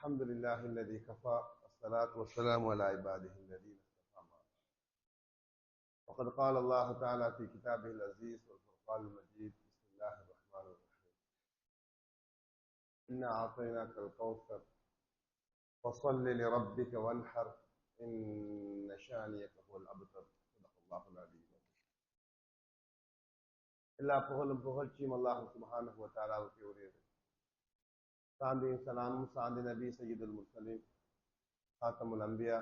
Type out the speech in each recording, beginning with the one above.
الحمد لله الذي كفى والصلاة والسلام على عباده الذين اصطفى. وقد قال الله تعالى في كتابه العزيز والفرقان المجيد: بسم الله الرحمن الرحيم. إنا أعطيناك الكوثر فصل لربك وانحر إن شانئك هو الأبتر. صدق الله العلي العظيم. எல்லா புகழும் புகழ்ச்சியும் அல்லாஹ் சுப்ஹானஹு வ தஆலாவுக்கு உரியது. சாந்தியும் சலாமும் சாந்தி நபி சையதுல் முர்சலீன் காத்தமுல் அம்பியா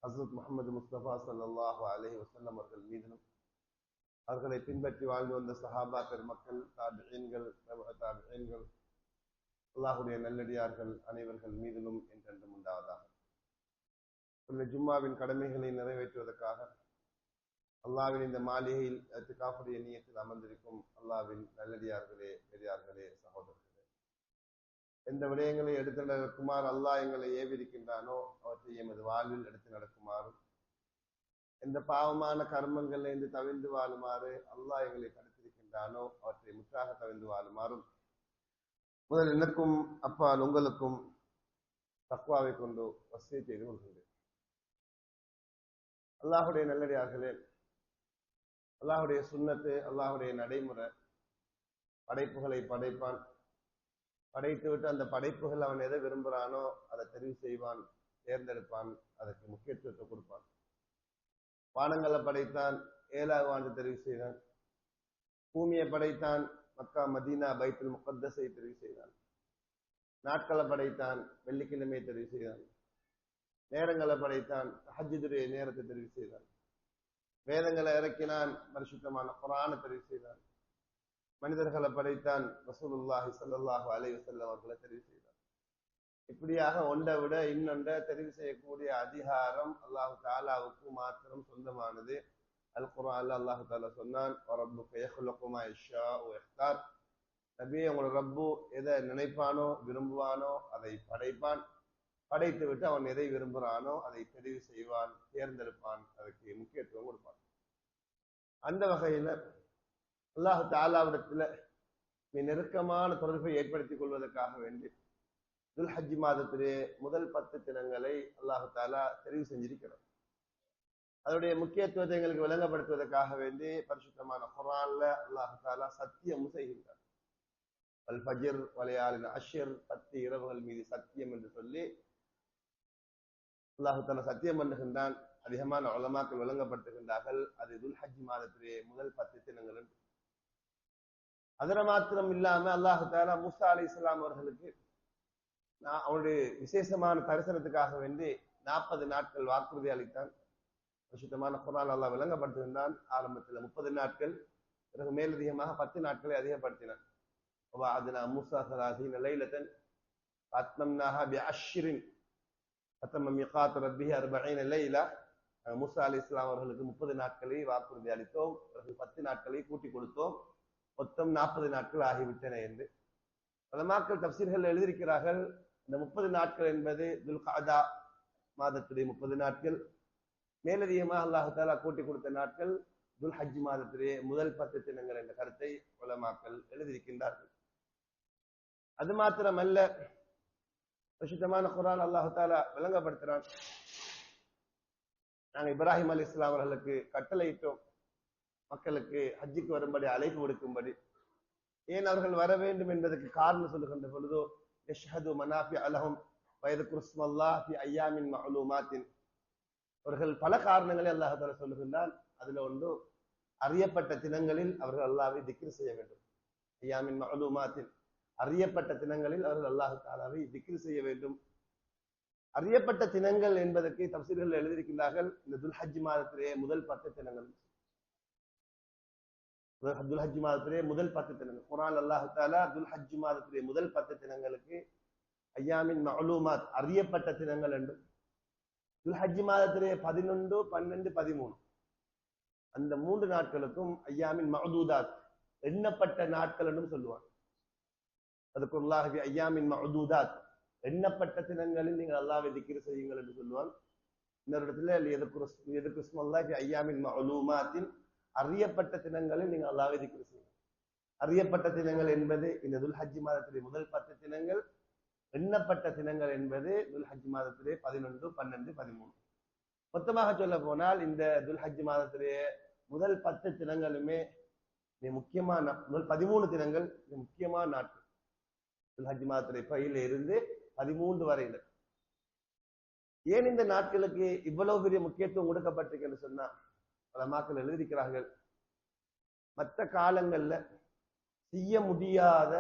ஹஸ்ரத் முஹம்மது முஸ்தபா ஸல்லல்லாஹு அலைஹி வஸல்லம் அவர்கள் மீதிலும், அவர்களை பின்பற்றி வாழ்ந்து வந்த சஹாபா பெருமக்கள், தாபிஈன்கள், தாபிஈன்கள், அல்லாஹுடைய நல்லடியார்கள் அனைவர்கள் மீதிலும் என்றென்றும் உண்டாவதாக. இந்த ஜும்மாவின் கடமைகளை நிறைவேற்றுவதற்காக அல்லாஹ்வின் இந்த மாளிகையில் இத்காஃபுடைய நியத்தில் அமர்ந்திருக்கும் அல்லாஹ்வின் நல்லடியார்களே, பெரியார்களே, சகோதரர்களே, எந்த விடயங்களை எடுத்து நடக்குமாறு அல்லாஹ் எங்களை ஏவிருக்கின்றானோ அவற்றை எமது வாழ்வில் எடுத்து நடக்குமாறும், எந்த பாவமான கர்மங்களிலிருந்து தவிர்ந்து வாழுமாறு அல்லாஹ் எங்களை தடுத்திருக்கின்றானோ அவற்றை முற்றாக தவிர்ந்து வாழுமாறும் முதல் எனக்கும் அப்பால் உங்களுக்கும் தக்வாவை கொண்டு வசியத் செய்து கொள்கின்றேன். அல்லாஹுடைய நல்லடியார்களே, அல்லாஹுடைய சுன்னத்து, அல்லாஹுடைய நடைமுறை, படைப்புகளை படைப்பான், படைத்து விட்டு அந்த படைப்புகள் அவன் எதை விரும்புகிறானோ அதை தெரிவு செய்வான், தேர்ந்தெடுப்பான், அதற்கு முக்கியத்துவத்தை கொடுப்பான். வானங்களை படைத்தான், 7வது ஆண்டு தெரிவு செய்தான். பூமியை படைத்தான், மக்கா மதீனா பைத்துல் முகத்தஸை தெரிவு செய்தான். நாட்களை படைத்தான், வெள்ளிக்கிழமையை தெரிவு செய்தான். நேரங்களை படைத்தான், தஹஜ்ஜுடைய நேரத்தை தெரிவு செய்தான். வேதங்களை இறக்கினான், பரிசுத்தமான குர்ஆனை தெரிவு செய்தான். மனிதர்களை படைத்தான், ரசூலுல்லாஹி ஸல்லல்லாஹு அலைஹி வஸல்லம் அவர்களை தெரிவு செய்தான். இப்படியாக ஒன்றை விட இன்னொன்றை தெரிவு செய்யக்கூடிய அதிகாரம் அல்லாஹு தஆலாவுக்கு மாத்திரம் சொந்தமானது. அல் குர்ஆன்ல அல்லாஹு தஆலா சொன்னான், ரப்புக யஹ்லுகு மா யஷாஉ வ யக்தார். நபியே, உங்களோட ரப்பு எதை நினைப்பானோ விரும்புவானோ அதை படைப்பான், படைத்து விட்டு அவன் எதை விரும்புகிறானோ அதை தெரிவு செய்வான், தேர்ந்தெடுப்பான், அதுக்கு முக்கியத்துவம் கொடுப்பான். அந்த வகையில அல்லாஹு தஆலாவிடத்துல நெருக்கமான தொடர்பை ஏற்படுத்திக் கொள்வதற்காக வேண்டி துல்ஹஜ் மாதத்திலே முதல் 10 தினங்களை அல்லாஹு தஆலா தெரிவு செஞ்சிருக்கிறார். அதனுடைய முக்கியத்துவத்தை எங்களுக்கு விளங்கப்படுத்துவதற்காக வேண்டி பரிசுத்தமான குர்ஆன்ல அல்லாஹு தஆலா சத்தியம் செய்கின்றார். அல் ஃபஜ்ர் வலையாலின் அஷ்ர், 10 இரவுகள் மீது சத்தியம் என்று சொல்லி அல்லாஹு தஆலா சத்தியம் பண்ணுகின்றான். அதிகமான உலமாக்கள் விளங்கப்படுத்துகின்றார்கள், அது துல்ஹஜ் மாதத்திலே முதல் 10 தினங்கள் என்று. அதன மாத்திரம் இல்லாம அல்லாஹு தஆலா மூசா அலைஹிஸ்ஸலாம் அவர்களுக்கு அவருடைய விசேஷமான தரிசனத்துக்காக வேண்டி 40 நாட்கள் வாக்குறுதி அளித்தான். பரிசுத்தமான குர்ஆன் அல்லாஹ் விளங்கப்படுத்துகின்றான். ஆரம்பத்தில் 30 நாட்கள், பிறகு மேலதிகமாக 10 நாட்களை அதிகப்படுத்தினான். வஅத்னா மூசா 30 லைலத்தன் அத்மம்னாஹா பிஅஷ்ரின் ஃபதம்ம மீகாத் ரப்பிஹி 40 லைலா. மூசா அலைஹிஸ்ஸலாம் அவர்களுக்கு 30 நாட்களை வாக்குறுதி அளித்தோம், பிறகு 10 நாட்களை கூட்டி கொடுத்தோம், மொத்தம் 40 நாட்கள் ஆகிவிட்டன என்று உலமாக்கள் தஃப்சீர்கள் எழுதியிருக்கிறார்கள். இந்த 30 நாட்கள் என்பது துல்கஅதா மாதத்துடைய 30 நாட்கள். மேலதிகமாக அல்லாஹு தஆலா கூட்டி கொடுத்த நாட்கள் துல்ஹஜ் மாதத்திலே முதல் 10 தினங்கள் என்ற கருத்தை உலமாக்கள் எழுதியிருக்கின்றார்கள். அது மாத்திரமல்ல, பரிசுத்தமான குர்ஆன் அல்லாஹு தஆலா விளங்கப்படுத்துகிறான், நாங்கள் இப்ராஹிம் அலைஹிஸ்ஸலாம் அவர்களுக்கு கட்டளையிட்டோம் மக்களுக்கு ஹஜ்ஜுக்கு வரும்படி அழைப்பு விடுக்கும்படி. ஏன் அவர்கள் வர வேண்டும் என்பதற்கு காரணம் சொல்லுகின்ற பொழுதோ, யஷ்ஹது மனாஃபிஅ லஹும் வ யذ்குரு ஸ்மல்லாஹ் ஃபி அய்யாமின் மஅலூமாத்தின். அவர்கள் பல காரணங்களை அல்லாஹ் தஆலா சொல்லுகின்றான். அதுல ஒன்று, அறியப்பட்ட தினங்களில் அவர்கள் அல்லாஹ்வை திக்ர் செய்ய வேண்டும். அய்யாமின் மஅலூமாத்தின், அறியப்பட்ட தினங்களில் அவர்கள் அல்லாஹ் தஆலாவை திக்ர் செய்ய வேண்டும். அறியப்பட்ட தினங்கள் என்பதற்கு தஃப்சீர்கள் எழுதியிருக்கிறார்கள், இந்த துல்ஹஜ் மாதத்திலே முதல் 10 தினங்கள். துல்ஹஜ் மாதத்திலே முதல் 10 தினங்கள் குர்ஆன் அல்லாஹ் தஆலா துல்ஹஜ் மாதத்திலே முதல் 10 தினங்களுக்கு அய்யாமின் மஅலூமாத், அறியப்பட்ட தினங்கள் என்று, துல்ஹஜ் மாதத்திலே 11, 12, 13 அந்த 3 நாட்களுக்கும் அய்யாமின் மஅதூதாத், எண்ணப்பட்ட நாட்கள் என்றும் சொல்லுவாங்க. அதுக்குல்லாஹ் ஃபி அய்யாமின் மஅதூதாத், எண்ணப்பட்ட தினங்களில் நீங்கள் அல்லாஹ்வை திக்ர் செய்யுங்கள் என்று சொல்லுவான். இன்னொரு இடத்துல யذ்குரு ஸ்மல்லாஹ் ஃபி அய்யாமின் மஅலூமாத்தின், அறியப்பட்ட தினங்களில் நீங்கள் அல்லாஹ்வை திக்ர் செய்யுங்கள். அறியப்பட்ட தினங்கள் என்பது இந்த துல்ஹஜ் மாதத்திலே முதல் 10 தினங்கள், எண்ணப்பட்ட தினங்கள் என்பது துல்ஹஜ் மாதத்திலே 11, 12, 13. மொத்தமாக சொல்ல போனால் இந்த துல்ஹஜ் மாதத்திலே முதல் 10 தினங்களுமே முக்கியமான, முதல் 13 தினங்கள் முக்கியமான நாட்கள். துல்ஹஜ் மாதத்திலே 5 இருந்து 13 வரையில. ஏன் இந்த நாட்களுக்கு இவ்வளவு பெரிய முக்கியத்துவம் கொடுக்கப்பட்டிருக்குன்னு சொன்னா, பல மக்கள் எழுதிக்கிறார்கள், மற்ற காலங்கள்ல செய்ய முடியாத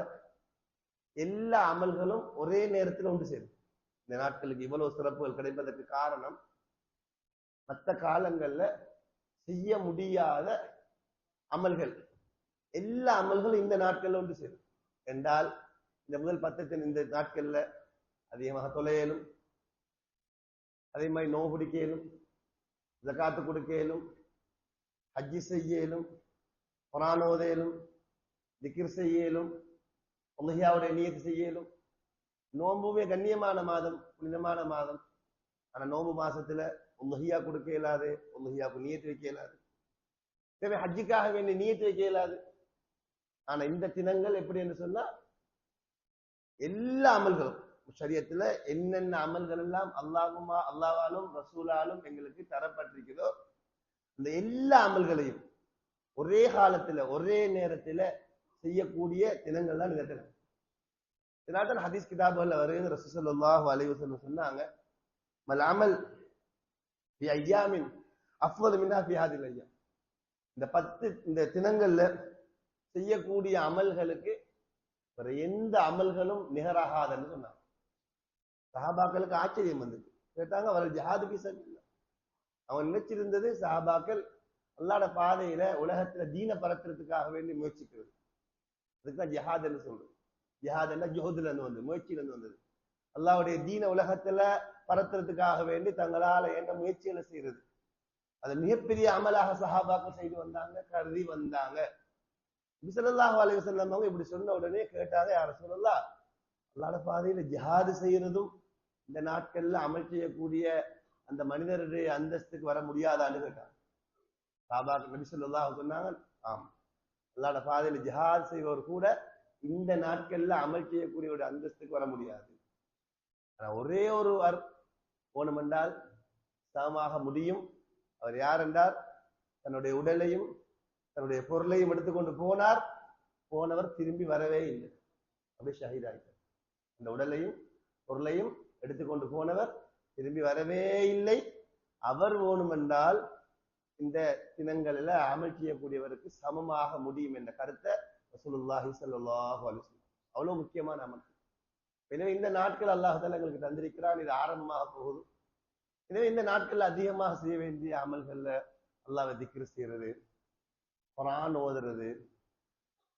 எல்லா அமல்களும் ஒரே நேரத்தில் ஒன்று சேரும். இந்த நாட்களுக்கு இவ்வளவு சிறப்புகள் கிடைப்பதற்கு காரணம், மற்ற காலங்கள்ல செய்ய முடியாத அமல்கள், எல்லா அமல்களும் இந்த நாட்கள்ல ஒன்று சேரும். என்றால் இந்த முதல் 10 இந்த நாட்கள்ல அதிகமாக தொலையலும், அதே மாதிரி நோன்பு பிடிக்கலும், ஜகாத்து கொடுக்கலும், ஹஜ்ஜி செய்யலும், குர்ஆன் ஓதலும், திக்ர் செய்யலும், உலஹியாவுடைய நியத்து செய்யலும். நோன்புமே கண்ணியமான மாதம், புனிதமான மாதம். ஆனா நோன்பு மாசத்துல உலஹியா கொடுக்க இயலாது, உலஹியாவுக்கு நியத்து வைக்க இயலாது, ஹஜ்ஜிக்காக வேண்டிய நியத்து வைக்க இயலாது. ஆனா இந்த தினங்கள் எப்படி என்று சொன்னா, எல்லா அமல்களும் ஷரியத்துல என்னென்ன அமல்கள் எல்லாம் அல்லாஹ்வாலும் ரசூலாலும் எங்களுக்கு தரப்பட்டிருக்கிறதோ இந்த எல்லா அமல்களையும் ஒரே காலத்துல ஒரே நேரத்துல செய்யக்கூடிய தினங்கள் தான் இந்த தினம். இதனால்தான் ஹதீஸ் கிதாபுகள்ல வருகிற ரசூல் ஸல்லல்லாஹு அலைஹி வஸல்லம் சொன்னாங்க, மல் அமல் ஃபி அய்யாமின் அஃதல் மின்ஹா ஃபி ஹாதில் அய்யாம். இந்த தினங்கள்ல செய்யக்கூடிய அமல்களுக்கு வேற எந்த அமல்களும் நிகராகாதுன்னு சொன்னாங்க. சஹாபாக்களுக்கு ஆச்சரியம் வந்தது. கேட்டாங்க, அவர் ஜிஹாது ஃபீ சபீலில்லாஹ். அவன் நினைச்சிருந்தது சஹாபாக்கள் அல்லாஹ்வுடைய பாதையில உலகத்துல தீன பரத்துறதுக்காக வேண்டி முயற்சிக்கிறது. அதுக்குதான் ஜிஹாத் என்று சொல்றது. ஜிஹாத் என்ன ஜுஹதுல இருந்து வந்தது, முயற்சியில இருந்து வந்தது. அல்லாஹ்வுடைய தீன உலகத்துல பரத்துறதுக்காக வேண்டி தங்களால என்ற முயற்சிகளை செய்யறது. அது மிகப்பெரிய அமலாக சஹாபாக்கள் செய்து வந்தாங்க, கருதி வந்தாங்க. நபி ஸல்லல்லாஹு அலைஹி வஸல்லம் அவங்க இப்படி சொன்ன உடனே கேட்டாங்க, யா ரசூலல்லாஹ், அல்லாஹ்வுடைய பாதையில ஜிஹாது செய்யறதும் இந்த நாட்கள்ல அமல் செய்யக்கூடிய அந்த மனிதருடைய அந்தஸ்துக்கு வர முடியாதான்னு கேட்டாங்க. சஹாபாக்கள் நபி ஸல்லல்லாஹு சொன்னாங்க, ஆம், அல்லாஹ்வுடைய பாதையில ஜிஹாத் செய்வர் கூட இந்த நாட்கள்ல அமல் செய்யக்கூடிய ஒரு அந்தஸ்துக்கு வர முடியாது. ஆனா ஒரே ஒருவர் போனும் என்றால் சமமாக முடியும். அவர் யார் என்றால், தன்னுடைய உடலையும் தன்னுடைய பொருளையும் எடுத்துக்கொண்டு போனவர் திரும்பி வரவே இல்லை, அப்படியே ஷஹீதாயிட்டார். அந்த உடலையும் பொருளையும் எடுத்துக்கொண்டு போனவர் திரும்பி வரவே இல்லை. அவர் வேணும் என்றால் இந்த தினங்களில அமல் செய்யக்கூடியவருக்கு சமமாக முடியும் என்ற கருத்தை ரசூலுல்லாஹி ஸல்லல்லாஹு அலைஹி வஸல்லம் அவ்வளவு முக்கியமான அமல். எனவே இந்த நாட்கள் அல்லாஹ் தஆலா எங்களுக்கு தந்திருக்கிறான், இது ஆரம்பமாக போகுது. எனவே இந்த நாட்கள்ல அதிகமாக செய்ய வேண்டிய அமல்கள்ல அல்லாஹ்வை திக்ர் செய்யறது, குர்ஆன் ஓதுறது,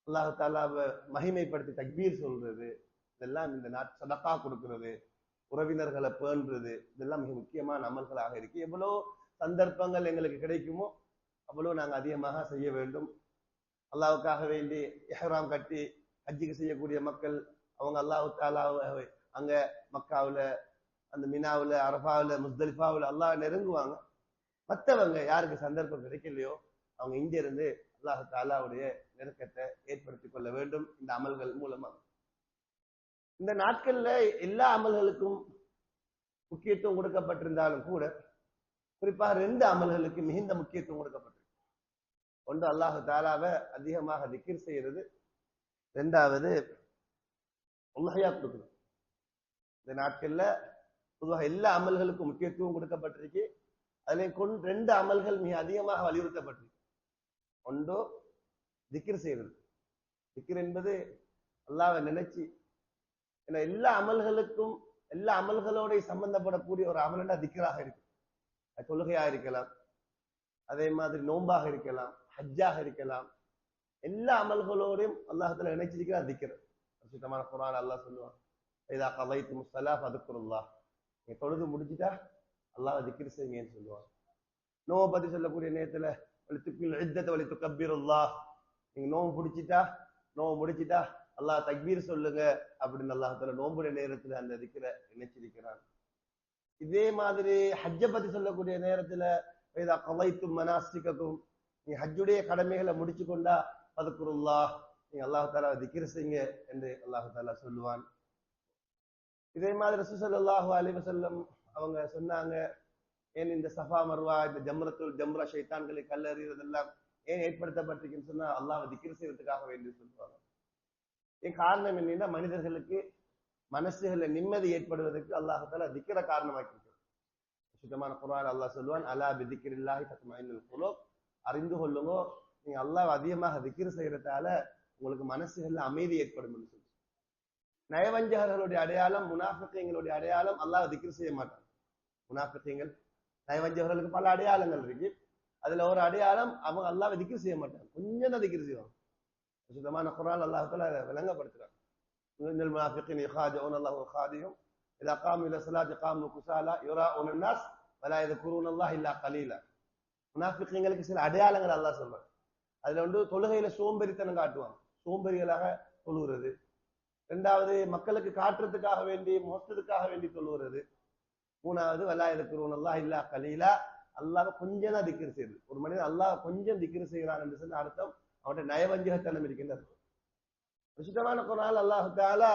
அல்லாஹ் தஆலாவை மகிமைப்படுத்தி தக்பீர் சொல்றது, இதெல்லாம் இந்த சதகா கொடுக்கிறது, உறவினர்களை பேணுறது, இதெல்லாம் மிக முக்கியமான அமல்களாக இருக்கு. எவ்வளோ சந்தர்ப்பங்கள் எங்களுக்கு கிடைக்குமோ அவ்வளோ நாங்கள் அதிகமாக செய்ய வேண்டும். அல்லாஹ்வுக்காக வேண்டி இஹ்ராம் கட்டி ஹஜ்ஜுக்கு செய்யக்கூடிய மக்கள் அவங்க அல்லாஹ் தஆலாவை அங்க மக்காவுல, அந்த மினாவுல, அரஃபாவுல, முஸ்தலிஃபாவுல அல்லாஹ் நெருங்குவாங்க. மற்றவங்க யாருக்கு சந்தர்ப்பம் கிடைக்கலையோ அவங்க இங்க இருந்து அல்லாஹ் தஆலாவுடைய நெருக்கத்தை ஏற்படுத்திக் கொள்ள வேண்டும் இந்த அமல்கள் மூலமா. இந்த நாட்கள்ல எல்லா அமல்களுக்கும் முக்கியத்துவம் கொடுக்கப்பட்டிருந்தாலும் கூட குறிப்பாக 2 அமல்களுக்கு மிகுந்த முக்கியத்துவம் கொடுக்கப்பட்டிருக்கு. ஒன்று அல்லாஹ் தஆலாவை அதிகமாக திக்ர் செய்யறது, 2வது உலஹியா கொடுக்குறது. இந்த நாட்கள்ல பொதுவாக எல்லா அமல்களுக்கும் முக்கியத்துவம் கொடுக்கப்பட்டிருக்கு. அதிலே 2 அமல்கள் மிக அதிகமாக வலியுறுத்தப்பட்டிருக்கு. ஒன்று திக்ர் செய்யறது. திக்ர் என்பது அல்லாஹ்வை நினைச்சு, ஏன்னா எல்லா அமல்களுக்கும் எல்லா அமல்களோட சம்பந்தப்படக்கூடிய ஒரு அமலண்டா திக்ராக இருக்கு. தொழுகையாக இருக்கலாம், அதே மாதிரி நோன்பாக இருக்கலாம், ஹஜ்ஜாக இருக்கலாம். எல்லா அமல்களோடையும் அல்லாஹ் தஆலா நினைச்சிருக்கிறார் திக்ர். சுத்தமான குர்ஆன் அல்லாஹ் சொல்லுவான், இதா கலைத்துமுஸ் ஸலாஹ் ஃபذ்குருல்லாஹ், நீங்க தொழுது முடிச்சிட்டா அல்லாஹ்வை திக்ர் செய்யுங்கன்னு சொல்லுவாங்க. நோன்பு பத்தி சொல்லக்கூடிய நேரத்துல வலித்துக்கில் இத்தத வலித்துக்கப்பிருல்லாஹ், நீங்க நோன்பு முடிச்சிட்டா அல்லாஹ் தக்பீர் சொல்லுங்க அப்படின்னு அல்லாஹ் தஆலா நோன்புடைய நேரத்துல அந்த திக்ரை நினைச்சிருக்கிறான். இதே மாதிரி ஹஜ்ஜை பத்தி சொல்லக்கூடிய நேரத்துல இதா கலைத்தும் மனாசிகக்கும், நீ ஹஜ்ஜுடைய கடமைகளை முடிச்சு கொண்டா ஃபذ்குருல்லாஹ், நீங்க அல்லாஹ் தஆலா திக்ர் செய்யுங்க என்று அல்லாஹ் தஆலா சொல்லுவான். இதே மாதிரி ரசூல் ஸல்லல்லாஹு அலைஹி வஸல்லம் அவங்க சொன்னாங்க, ஏன் இந்த சஃபா மர்வா, இந்த ஜம்ரா ஷைத்தான்களை கல்லறிவதெல்லாம் ஏன் ஏற்படுத்தப்பட்டிருக்குன்னு சொன்னா அல்லாஹ் திக்ர் செய்யறதுக்காக வேண்டி சொல்றாங்க. ஏன் காரணம் என்னன்னா, மனிதர்களுக்கு மனசுகள்ல நிம்மதி ஏற்படுவதற்கு அல்லாஹ் தஆலா திக்ர காரணமாக்கி இருக்கிறார். சுத்தமான குர்ஆன் அல்லாஹ் சொல்லுவான், அலா பிதிக்ரில்லாஹி தத்மஇன்னுல் குலூப், அறிந்து கொள்ளுங்க, நீங்க அல்லாஹ் அதிகமாக திக்ர் செய்யறதால உங்களுக்கு மனசுகள்ல அமைதி ஏற்படும் சொல்லி. நயவஞ்சகர்களுடைய அடையாளம், முனாஃபிகீங்களுடைய அடையாளம், அல்லாஹ் திக்ர் செய்ய மாட்டாங்க. முனாஃபிகீங்கள், நயவஞ்சகர்களுக்கு பல அடையாளங்கள் இருக்கு. அதுல ஒரு அடையாளம், அவங்க அல்லாஹ்வை திக்ர் செய்ய மாட்டாங்க, கொஞ்சம் தான் திக்ர் செய்வாங்க. சுத்தமான குர்ஆன் அல்லாஹ் தஆலா விளங்கப்படுத்துறாங்க. இன்னல் முனாஃபிகீன யகாதுன அல்லாஹ் வகாதிஹும் இதா காமு இலா ஸலாத்தி காமு குஸாலா யுராஉன الناس வலா யذكرون الله இல்லா கலீலா. முனாஃபிகீங்களுக்கு சில அடையாளங்கள் அல்லாஹ் சொல்றாங்க. அதுல தொழுகையில சோம்பேறித்தனம் காட்டுவாங்க, சோம்பேறிகளாக தொழுகிறது. இரண்டாவது, மக்களுக்கு காட்டுறதுக்காக வேண்டி, மோசத்துக்காக வேண்டி தொழுகிறது. மூணாவது, வலா யذكرون الله இல்லா கலீலா, அல்லாஹ் கொஞ்சம் தான் திக்ர் செய்யுது. ஒரு மனிதன் அல்லாஹ் கொஞ்சம் திக்ர் செய்கிறான் என்று சொன்ன அர்த்தம் அவனுடைய நயவஞ்சகத்தனம் இருக்கின்றது. சுத்தமான குர்ஆன் அல்லாஹ் தஆலா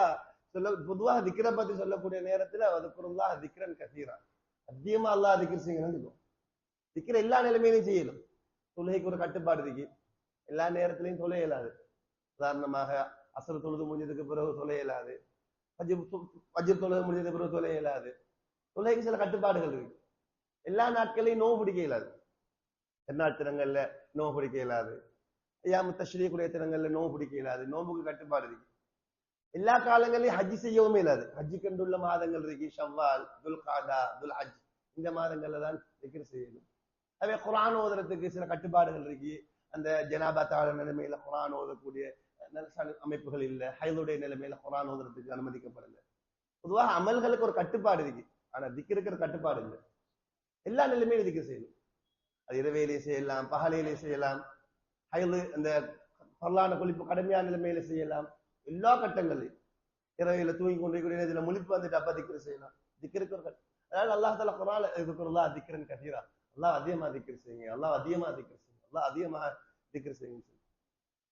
பொதுவாக திக்ரை பத்தி சொல்லக்கூடிய நேரத்துல வذكرுல்லாஹ் திக்ரன் கஸீரா, அதிகமா அல்லாஹ் திக்ர் செய்யணும். திக்ர் எல்லா நிலைமையிலும் செய்யணும். தொழுகைக்கு ஒரு கட்டுப்பாடு இருக்கு, எல்லா நேரத்திலையும் தொழ இயலாது. உதாரணமாக அஸ்ர் தொழுது முடிஞ்சதுக்கு பிறகு தொழ இயலாது, ஃபஜ்ர் தொழுது முடிஞ்சதுக்கு பிறகு தொழ இயலாது. தொழுகைக்கு சில கட்டுப்பாடுகள் இருக்கு. எல்லா நாட்களையும் நோவு பிடிக்க இயலாது. திருநாட்தினங்கள்ல நோவு பிடிக்க இயலாது, ஐயாமு தஷ்ரீக்குடைய தினங்கள்ல நோவு பிடிக்க இயலாது, நோம்புக்கு கட்டுப்பாடு இருக்கு. எல்லா காலங்களையும் ஹஜ்ஜி செய்யவும் இயலாது. ஹஜ்ஜி கண்டுள்ள மாதங்கள் இருக்கு, ஷவ்வால், துல்காதா, துல்ஹஜ், இந்த மாதங்கள்ல தான் திக்ர் செய்யணும். அதே குர்ஆன் ஓதுறதுக்கு சில கட்டுப்பாடுகள் இருக்கு. அந்த ஜனாபத்தான நிலைமையில குர்ஆன் ஓதக்கூடிய அமைப்புகள் இல்ல, ஹைலுடைய நிலைமையில குர்ஆன் ஓதுறதுக்கு அனுமதிக்கப்படல. பொதுவாக அமல்களுக்கு ஒரு கட்டுப்பாடு இருக்கு, ஆனா திக்ருக்கு ஒரு கட்டுப்பாடு இல்லை. எல்லா நிலைமையிலும் திக்ர் செய்யணும். அது இரவையிலே செய்யலாம், பகலையிலே செய்யலாம், ஹைலு அந்த பரலான குளிப்பு கடுமையான நிலைமையில செய்யலாம். எல்லா கட்டங்களையும் இரவையில தூங்கி கொண்டிருக்கிற இதுல முழிப்பு வந்துட்டு அப்ப திக்ர் செய்யலாம். திக்ருக்கு ஒரு அதாவது அல்லாஹ் தஆலா குர்ஆன்ல ذكرுல்லாஹ் திக்ரன் கஸீரா, அல்லாஹ் அதிகமா திக்ர் செய்யுங்க, அல்லாஹ் அதிகமா திக்ர் செய்யுங்க, அல்லாஹ் அதிகமா திக்ர் செய்யுங்க.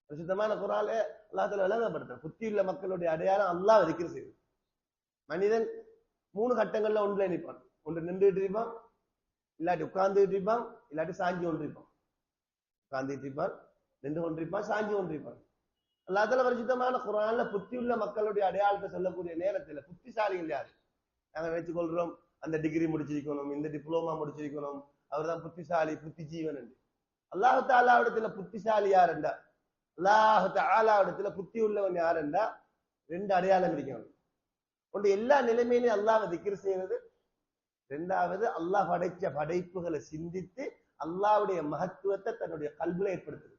சுத்தமான குர்ஆன்ல அல்லாஹ் தஆலா விளங்கப்படுத்துறார், புத்தியுள்ள மக்களுடைய அடையாளம் அல்லாஹ் திக்ர் செய்யுது. மனிதன் 3 கட்டங்கள்ல ஒன்றுல நிற்பான். ஒன்று நின்றுட்டு இருப்பான், இல்லாட்டி உட்கார்ந்துட்டு இருப்பான், இல்லாட்டி சாஞ்சி கொண்டிருப்பான். உட்கார்ந்துட்டு இருப்பான், நின்று கொண்டிருப்பான், சாஞ்சி கொண்டிருப்பான். அல்லாஹ் தஆலா பரிசுத்தமான குர்ஆன்ல புத்தியுள்ள மக்களுடைய அடையாளத்தை சொல்லக்கூடிய நேரத்துல புத்திசாலிகள் யாரு? நாங்க நினைச்சு கொள்றோம் அந்த டிகிரி முடிச்சிருக்கணும், இந்த டிப்ளோமா முடிச்சிருக்கணும், அவர் தான் புத்திசாலி, புத்தி ஜீவன் என்று. அல்லாஹ் தஆலாவிடத்துல புத்திசாலி யார் என்றா, அல்லாஹ் தஆலாவிடத்துல புத்தி உள்ளவன் யார் என்றா 2 அடையாளம் இருக்கணும். ஒன்று எல்லா நிலைமையிலும் அல்லாஹ்வை திக்ர் செய்யறது. இரண்டாவது, அல்லாஹ் படைச்ச படைப்புகளை சிந்தித்து அல்லாஹ்வுடைய மகத்துவத்தை தன்னுடைய கல்வில ஏற்படுத்துது.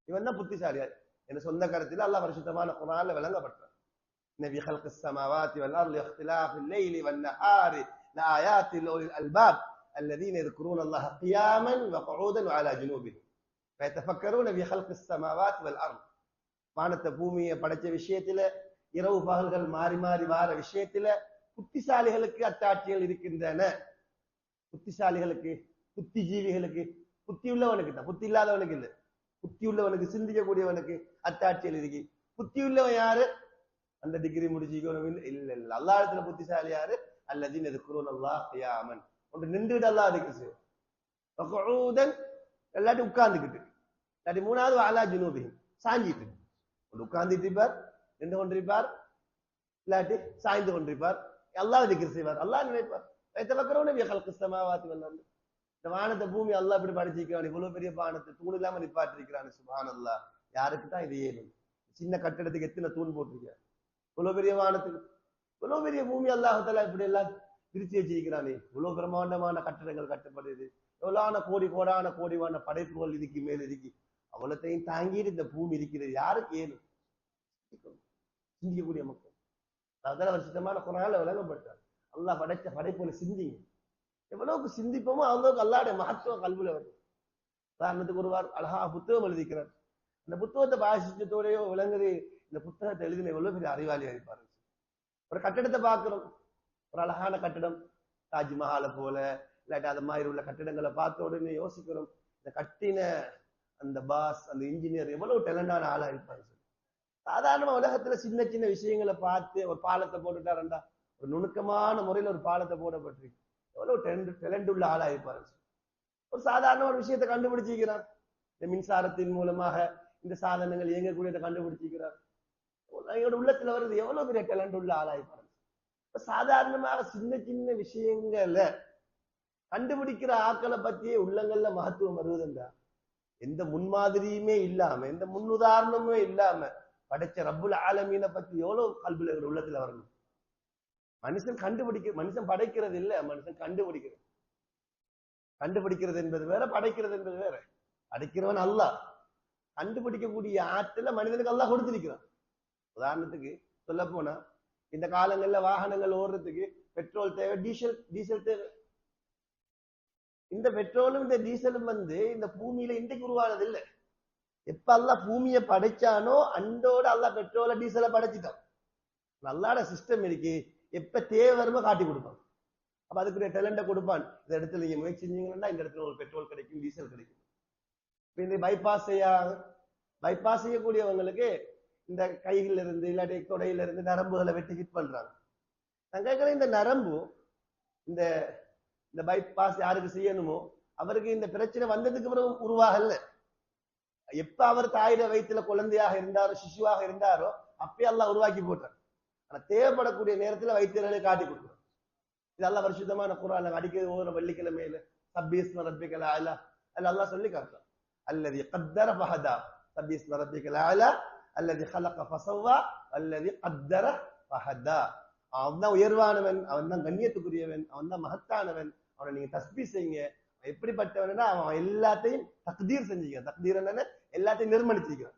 இவன் தான் புத்திசாலியார் என்ற சொந்த கருத்தில் அல்லாஹ் பரிசுத்தமான குர்ஆன்ல விளங்கப்படுறார். நபி خلقஸ் ஸமாவாத்தி வல் அர்தி இக்திலாஃபில் லைலி வன் நஹாரி லஆயாத்தி லில் அல்பாப் الذين يذكرون الله قياما وقعودا وعلى جنوبهم فيتفكرون في خلق السماوات والارض. வானத்தை பூமியை படைச்ச விஷயத்துல, இரவு பகல்கள் மாறி மாறி வார விஷயத்துல புத்திசாலிகளுக்கு அத்தாட்சிகள் இருக்கின்றன. புத்திசாலிகளுக்கு, புத்திஜீவிகளுக்கு, புத்தி உள்ளவனுக்கு தான், புத்தி இல்லாதவனுக்கு இல்லை. புத்தி உள்ளவனுக்கு, சிந்திக்கக்கூடியவனுக்கு அத்தாட்சிகள் இருக்கு. புத்தி உள்ளவன் யாரு? அந்த டிகிரி முடிச்சுக்கணும் இல்ல இல்ல. அல்லாஹ் இடத்துல புத்திசாலி யாரு? அல்லதீன யذكرூனல்லாஹ் கியாமன், ஒன்று நின்றுட்டு அல்லாஹ் திக்ர் செய்யும், வகூதன் இல்லாட்டி உட்கார்ந்துக்கிட்டு, இல்லாட்டி மூணாவது அலா ஜுனூபிஹிம் சாஞ்சிட்டு. ஒன்று உட்கார்ந்துட்டு இருப்பார், நின்று கொண்டிருப்பார், இல்லாட்டி சாய்ந்து கொண்டிருப்பார். அல்லாஹ் திக்ர் செய்வார், அல்லாஹ் நினைப்பார். يتفكرون في خلق السماوات والارض. இந்த வானத்தை பூமி அல்லாஹ் இப்படி படைச்சிருக்கான், இவ்வளவு பெரிய வானத்தை தூண் இல்லாம நிப்பாட்டிருக்கிறான். சுப்ஹானல்லாஹ், யாருக்கு தான் இது ஏழும்? சின்ன கட்டடத்துக்கு எத்தனை தூண் போட்டிருக்காரு, இவ்வளவு பெரிய வானத்துக்கு, இவ்வளவு பெரிய பூமி அல்லாஹ் தஆலா இப்படி எல்லாம் பிரிச்சு வச்சிருக்கிறானே, இவ்வளவு பிரம்மாண்டமான கட்டடங்கள் கட்டப்படுது, எவ்வளவு கோடான கோடிவான படைப்புகள் இதுக்கு மேல இருக்கு, அவ்வளத்தையும் தாங்கிட்டு இந்த பூமி இருக்கிறது. யாருக்கு ஏழும்? சிந்திக்கக்கூடிய மக்கள். அதனால வருஷமான குர்ஆன்ல விளங்கப்பட்டார், அல்லாஹ் படைச்ச படைப்புகளை சிந்திங்க. எவ்வளவுக்கு சிந்திப்போமோ அவ்வளவுக்கு அல்லாஹ்வுடைய மகத்துவம் கல்வில வரும். உதாரணத்துக்கு ஒருவர் அழகா புத்தகம் எழுதிக்கிறார். அந்த புத்தகத்தை வாசிச்சதோடயோ விளங்குது, இந்த புத்தகத்தை எழுதின எவ்வளவு பெரிய அறிவாளி ஆயிருப்பாரு. ஒரு கட்டடத்தை பார்க்கிறோம், ஒரு அழகான கட்டடம், தாஜ்மஹாலை போல இல்லாட்டி அது மாதிரி உள்ள கட்டிடங்களை பார்த்த உடனே யோசிக்கிறோம், இந்த கட்டின அந்த பாஸ், அந்த இன்ஜினியர் எவ்வளவு டேலண்டான ஆளா இருப்பாரு. சாதாரண உலகத்துல சின்ன சின்ன விஷயங்களை பார்த்து, ஒரு பாலத்தை போட்டுட்டாரண்டா, ஒரு நுணுக்கமான முறையில் ஒரு பாலத்தை போடப்பட்டிருக்கு. எவ்வளவு டேலண்ட் உள்ள ஆளாயிருப்பாரு. ஒரு சாதாரண ஒரு விஷயத்தை கண்டுபிடிச்சிக்கிறார். இந்த மின்சாரத்தின் மூலமாக இந்த சாதனங்கள் இயங்கக்கூடியதை கண்டுபிடிச்சிக்கிறார். எங்களோட உள்ளத்துல வருது எவ்வளவு பெரிய டேலண்ட் உள்ள ஆளாயிருப்பாரு. சாதாரணமாக சின்ன சின்ன விஷயங்கள்ல கண்டுபிடிக்கிற ஆக்களை பத்தியே உள்ளங்கள்ல மகத்துவம் வருவதுண்டா? எந்த முன்மாதிரியுமே இல்லாம, எந்த முன்னுதாரணமுமே இல்லாம படைச்ச ரப்புல் ஆலமீனை பத்தி எவ்வளவு கல்வில உள்ளத்துல வரணும். மனுஷன் படைக்கிறது இல்ல, மனுஷன் கண்டுபிடிக்கிறது. கண்டுபிடிக்கிறது என்பது வேற, படைக்கிறது என்பது வேற. படைக்கிறவன் அல்லாஹ். கண்டுபிடிக்கக்கூடிய ஆற்றல மனிதனுக்கு அல்லாஹ் கொடுத்திருக்கிறான். உதாரணத்துக்கு சொல்ல போனா, இந்த காலங்கள்ல வாகனங்கள் ஓடுறதுக்கு பெட்ரோல் தேவை, டீசல் தேவை. இந்த பெட்ரோலும் இந்த டீசலும் இந்த பூமியில இன்றைக்கு உருவானது இல்லை. எப்ப அல்லாஹ் பூமியை படைச்சானோ அந்தோட அல்லாஹ் பெட்ரோல டீசலை படைச்சிட்டான். நல்லாட சிஸ்டம் இருக்கு. எப்ப தேவை வருமோ காட்டி கொடுப்பான். அப்ப அதுக்குரிய டேலண்ட கொடுப்பான். இந்த இடத்துல நீங்க முயற்சி செஞ்சீங்கன்னா இந்த இடத்துல ஒரு பெட்ரோல் கிடைக்கும், டீசல் கிடைக்கும். இந்த பைபாஸ் செய்யக்கூடியவங்களுக்கு இந்த கைகள் இருந்து இல்லாட்டி தொடையில இருந்து நரம்புகளை வெட்டி ஹிட் பண்றாங்க. நான் கேட்கிறேன், இந்த நரம்பு இந்த பைபாஸ் யாருக்கு செய்யணுமோ அவருக்கு இந்த பிரச்சனை வந்ததுக்கு பிறகு உருவாகல. எப்ப அவர் தாயிர வயிற்றுல குழந்தையாக இருந்தாரோ, சிசுவாக இருந்தாரோ, அப்பயே அல்லாஹ் உருவாக்கி போட்டார். ஆனா தேவைப்படக்கூடிய நேரத்துல வைத்தியர்களை காட்டி கொடுக்குறோம். இது அல்லாஹ் பரிசுத்தமான குர்ஆன்ல அடிக்கடி ஓதுற வெள்ளிக்கிழமையில சப்பீஸ்ம ரப்பிக்கல் அலா அல்ல அல்லாஹ் சொல்லி காட்டுறான். அல்லதி கத்தர ஃபஹதா, சப்பீஸ்ம ரப்பிக்கல் அலா அல்லதி خلق فسوى அல்லதி கத்தர ஃபஹதா. அவன் தான் உயர்வானவன், அவன் தான் கண்ணியத்துக்குரியவன், அவன் தான் மகத்தானவன். அவனை நீங்க தஸ்பீஹ் செய்யுங்க. எப்படிப்பட்டவனா அவன் எல்லாத்தையும் தக்தீர் செஞ்சுக்கிறான். தக்தீர் என்னன்னா எல்லாத்தையும் நிர்மணிச்சிருக்கிறான்.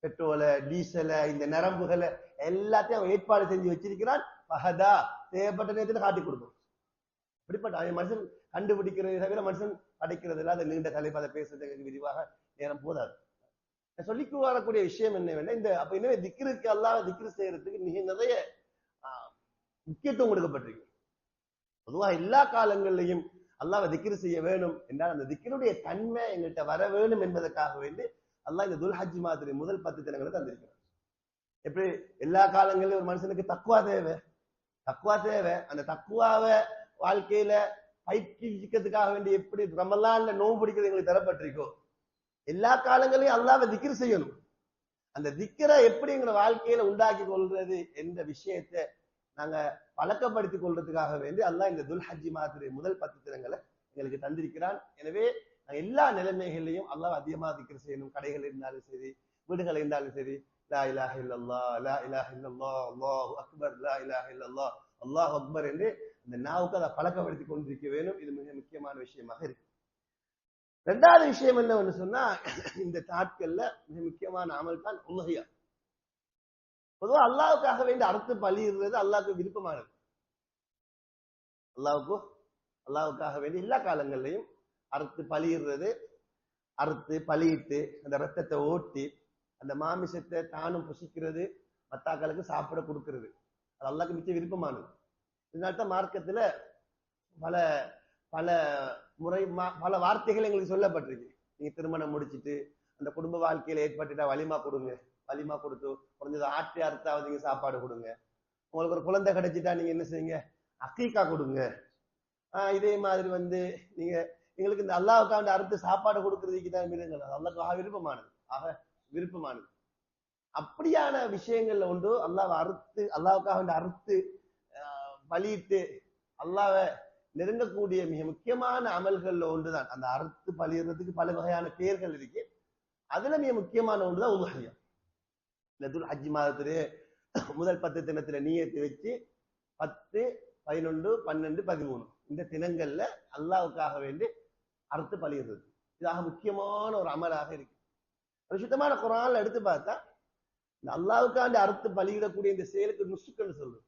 பெட்ரோல, டீசல, இந்த நரம்புகளை எல்லாத்தையும் அவன் ஏற்பாடு செஞ்சு வச்சிருக்கிறான். ஃபஹதா, தேவைப்பட்ட நேரத்தில் காட்டி கொடுக்கும். இப்படிப்பட்ட அவன் மனுஷன் கண்டுபிடிக்கிறது தவிர மனுஷன் படைக்கிறது இல்லை. அதை நீண்ட தலைப்பு அதை பேசுறதுக்கு விரிவாக நேரம் போதாது. சொல்லிக்கு வரக்கூடிய விஷயம் என்னவென்னா, அப்ப எனவே திக்ருக்கு அல்லாஹ் திக்ரு செய்யறதுக்கு மிக நிறைய முக்கியத்துவம் கொடுக்கப்பட்டிருக்கு. பொதுவாக எல்லா காலங்களிலையும் அல்லாஹ் திக்ரு செய்ய வேணும் என்றால் அந்த திக்ருடைய தன்மை எங்கள்கிட்ட வர வேணும் என்பதற்காக வேண்டி அல்லாஹ் இந்த துல்ஹஜ் மாதிரி முதல் 10 தினங்களை தந்திருக்கிறார். எப்படி எல்லா காலங்களிலும் ஒரு மனுஷனுக்கு தக்குவா தேவை. அந்த தக்குவாவை வாழ்க்கையில பயிற்சிக்கிறதுக்காக வேண்டி எப்படி ரமலான்ல நோன்பு பிடிக்கிறது எங்களுக்கு தரப்பட்டிருக்கோ, எல்லா காலங்களையும் அல்லாஹ்வை திக்ர் செய்யணும். அந்த திக்ரை எப்படி எங்களை வாழ்க்கையில உண்டாக்கி கொள்றது என்ற விஷயத்தை நாங்க பழக்கப்படுத்திக் கொள்றதுக்காக வேண்டி அல்லாஹ் இந்த துல்ஹஜ் மாதிரி முதல் 10 தினங்களை எங்களுக்கு தந்திருக்கிறான். எனவே எல்லா நிலைமைகளையும் அல்லாஹ் அதிகமா திக்ர் செய்யணும். கடைகள் இருந்தாலும் சரி, வீடுகள் இருந்தாலும் சரி, லா இலாஹ இல்லல்லாஹ், லா இலாஹ இல்லல்லாஹ், அல்லாஹு அக்பர், லா இலாஹ இல்லல்லாஹ், அல்லாஹு அக்பர் என்று இந்த நாவுக்கு அதை பழக்கப்படுத்திக் கொண்டிருக்க வேணும். இது மிக முக்கியமான விஷயமாக இருக்கு. 2வது விஷயம் என்னன்னு சொன்னா, இந்த நாட்கள்ல மிக முக்கியமான அமல் தான் உலகியா. பொதுவா அல்லாஹ்வுக்காக வேண்டி அறுத்து பலியிடுறது அல்லாஹ்வுக்கு விருப்பமானது. அல்லாஹ்வுக்காக வேண்டி எல்லா காலங்கள்லையும் அறுத்து பலியிடுறது, அறுத்து பலியிட்டு அந்த ரத்தத்தை ஓட்டி அந்த மாமிசத்தை தானும் புசிக்கிறது, மத்தாக்களுக்கு சாப்பிட கொடுக்கிறது, அது அல்லாஹ்வுக்கு மிச்ச விருப்பமானது. இதனால்தான் மார்க்கத்துல பல பல முறை பல வார்த்தைகள் எங்களுக்கு சொல்லப்பட்டிருக்கு. நீங்க திருமணம் முடிச்சுட்டு அந்த குடும்ப வாழ்க்கையில ஏற்பட்டுட்டா வலிமா கொடுங்க, வலிமா கொடுத்து குறைஞ்சது ஆற்றி அறுத்தாவது நீங்க சாப்பாடு கொடுங்க. உங்களுக்கு ஒரு குழந்தை கிடைச்சிட்டா நீங்க என்ன செய்யுங்க, அக்கீக்கா கொடுங்க. இதே மாதிரி நீங்க எங்களுக்கு இந்த அல்லாஹ்வுக்காக அறுத்து சாப்பாடு கொடுக்கறதுக்கு தான் மிருகங்கள் அல்லாஹ்வுக்காக விருப்பமானது. அப்படியான விஷயங்கள்ல உண்டு அல்லாஹ்வுக்காக அறுத்து பலியிட்டு அல்லாஹ்வை நெருங்கக்கூடிய மிக முக்கியமான அமல்கள்ல ஒன்றுதான் அந்த அறுத்து பலியிடுறதுக்கு பல வகையான பெயர்கள் இருக்கு. அதுல மிக முக்கியமான ஒன்றுதான் உதுஹியா. இந்த துல்ஹஜ் மாதத்திலே முதல் 10 தினத்துல நியத்து வச்சு 10, 11, 12, 13 இந்த தினங்கள்ல அல்லாஹ்வுக்காக வேண்டி அறுத்து பலியிடுறது இதாக முக்கியமான ஒரு அமலாக இருக்கு. சுத்தமான குர்ஆன்ல எடுத்து பார்த்தா இந்த அல்லாஹ்வுக்காண்டி அறுத்து பலியிடக்கூடிய இந்த செயலுக்கு நுசுக்குன்னு சொல்றது.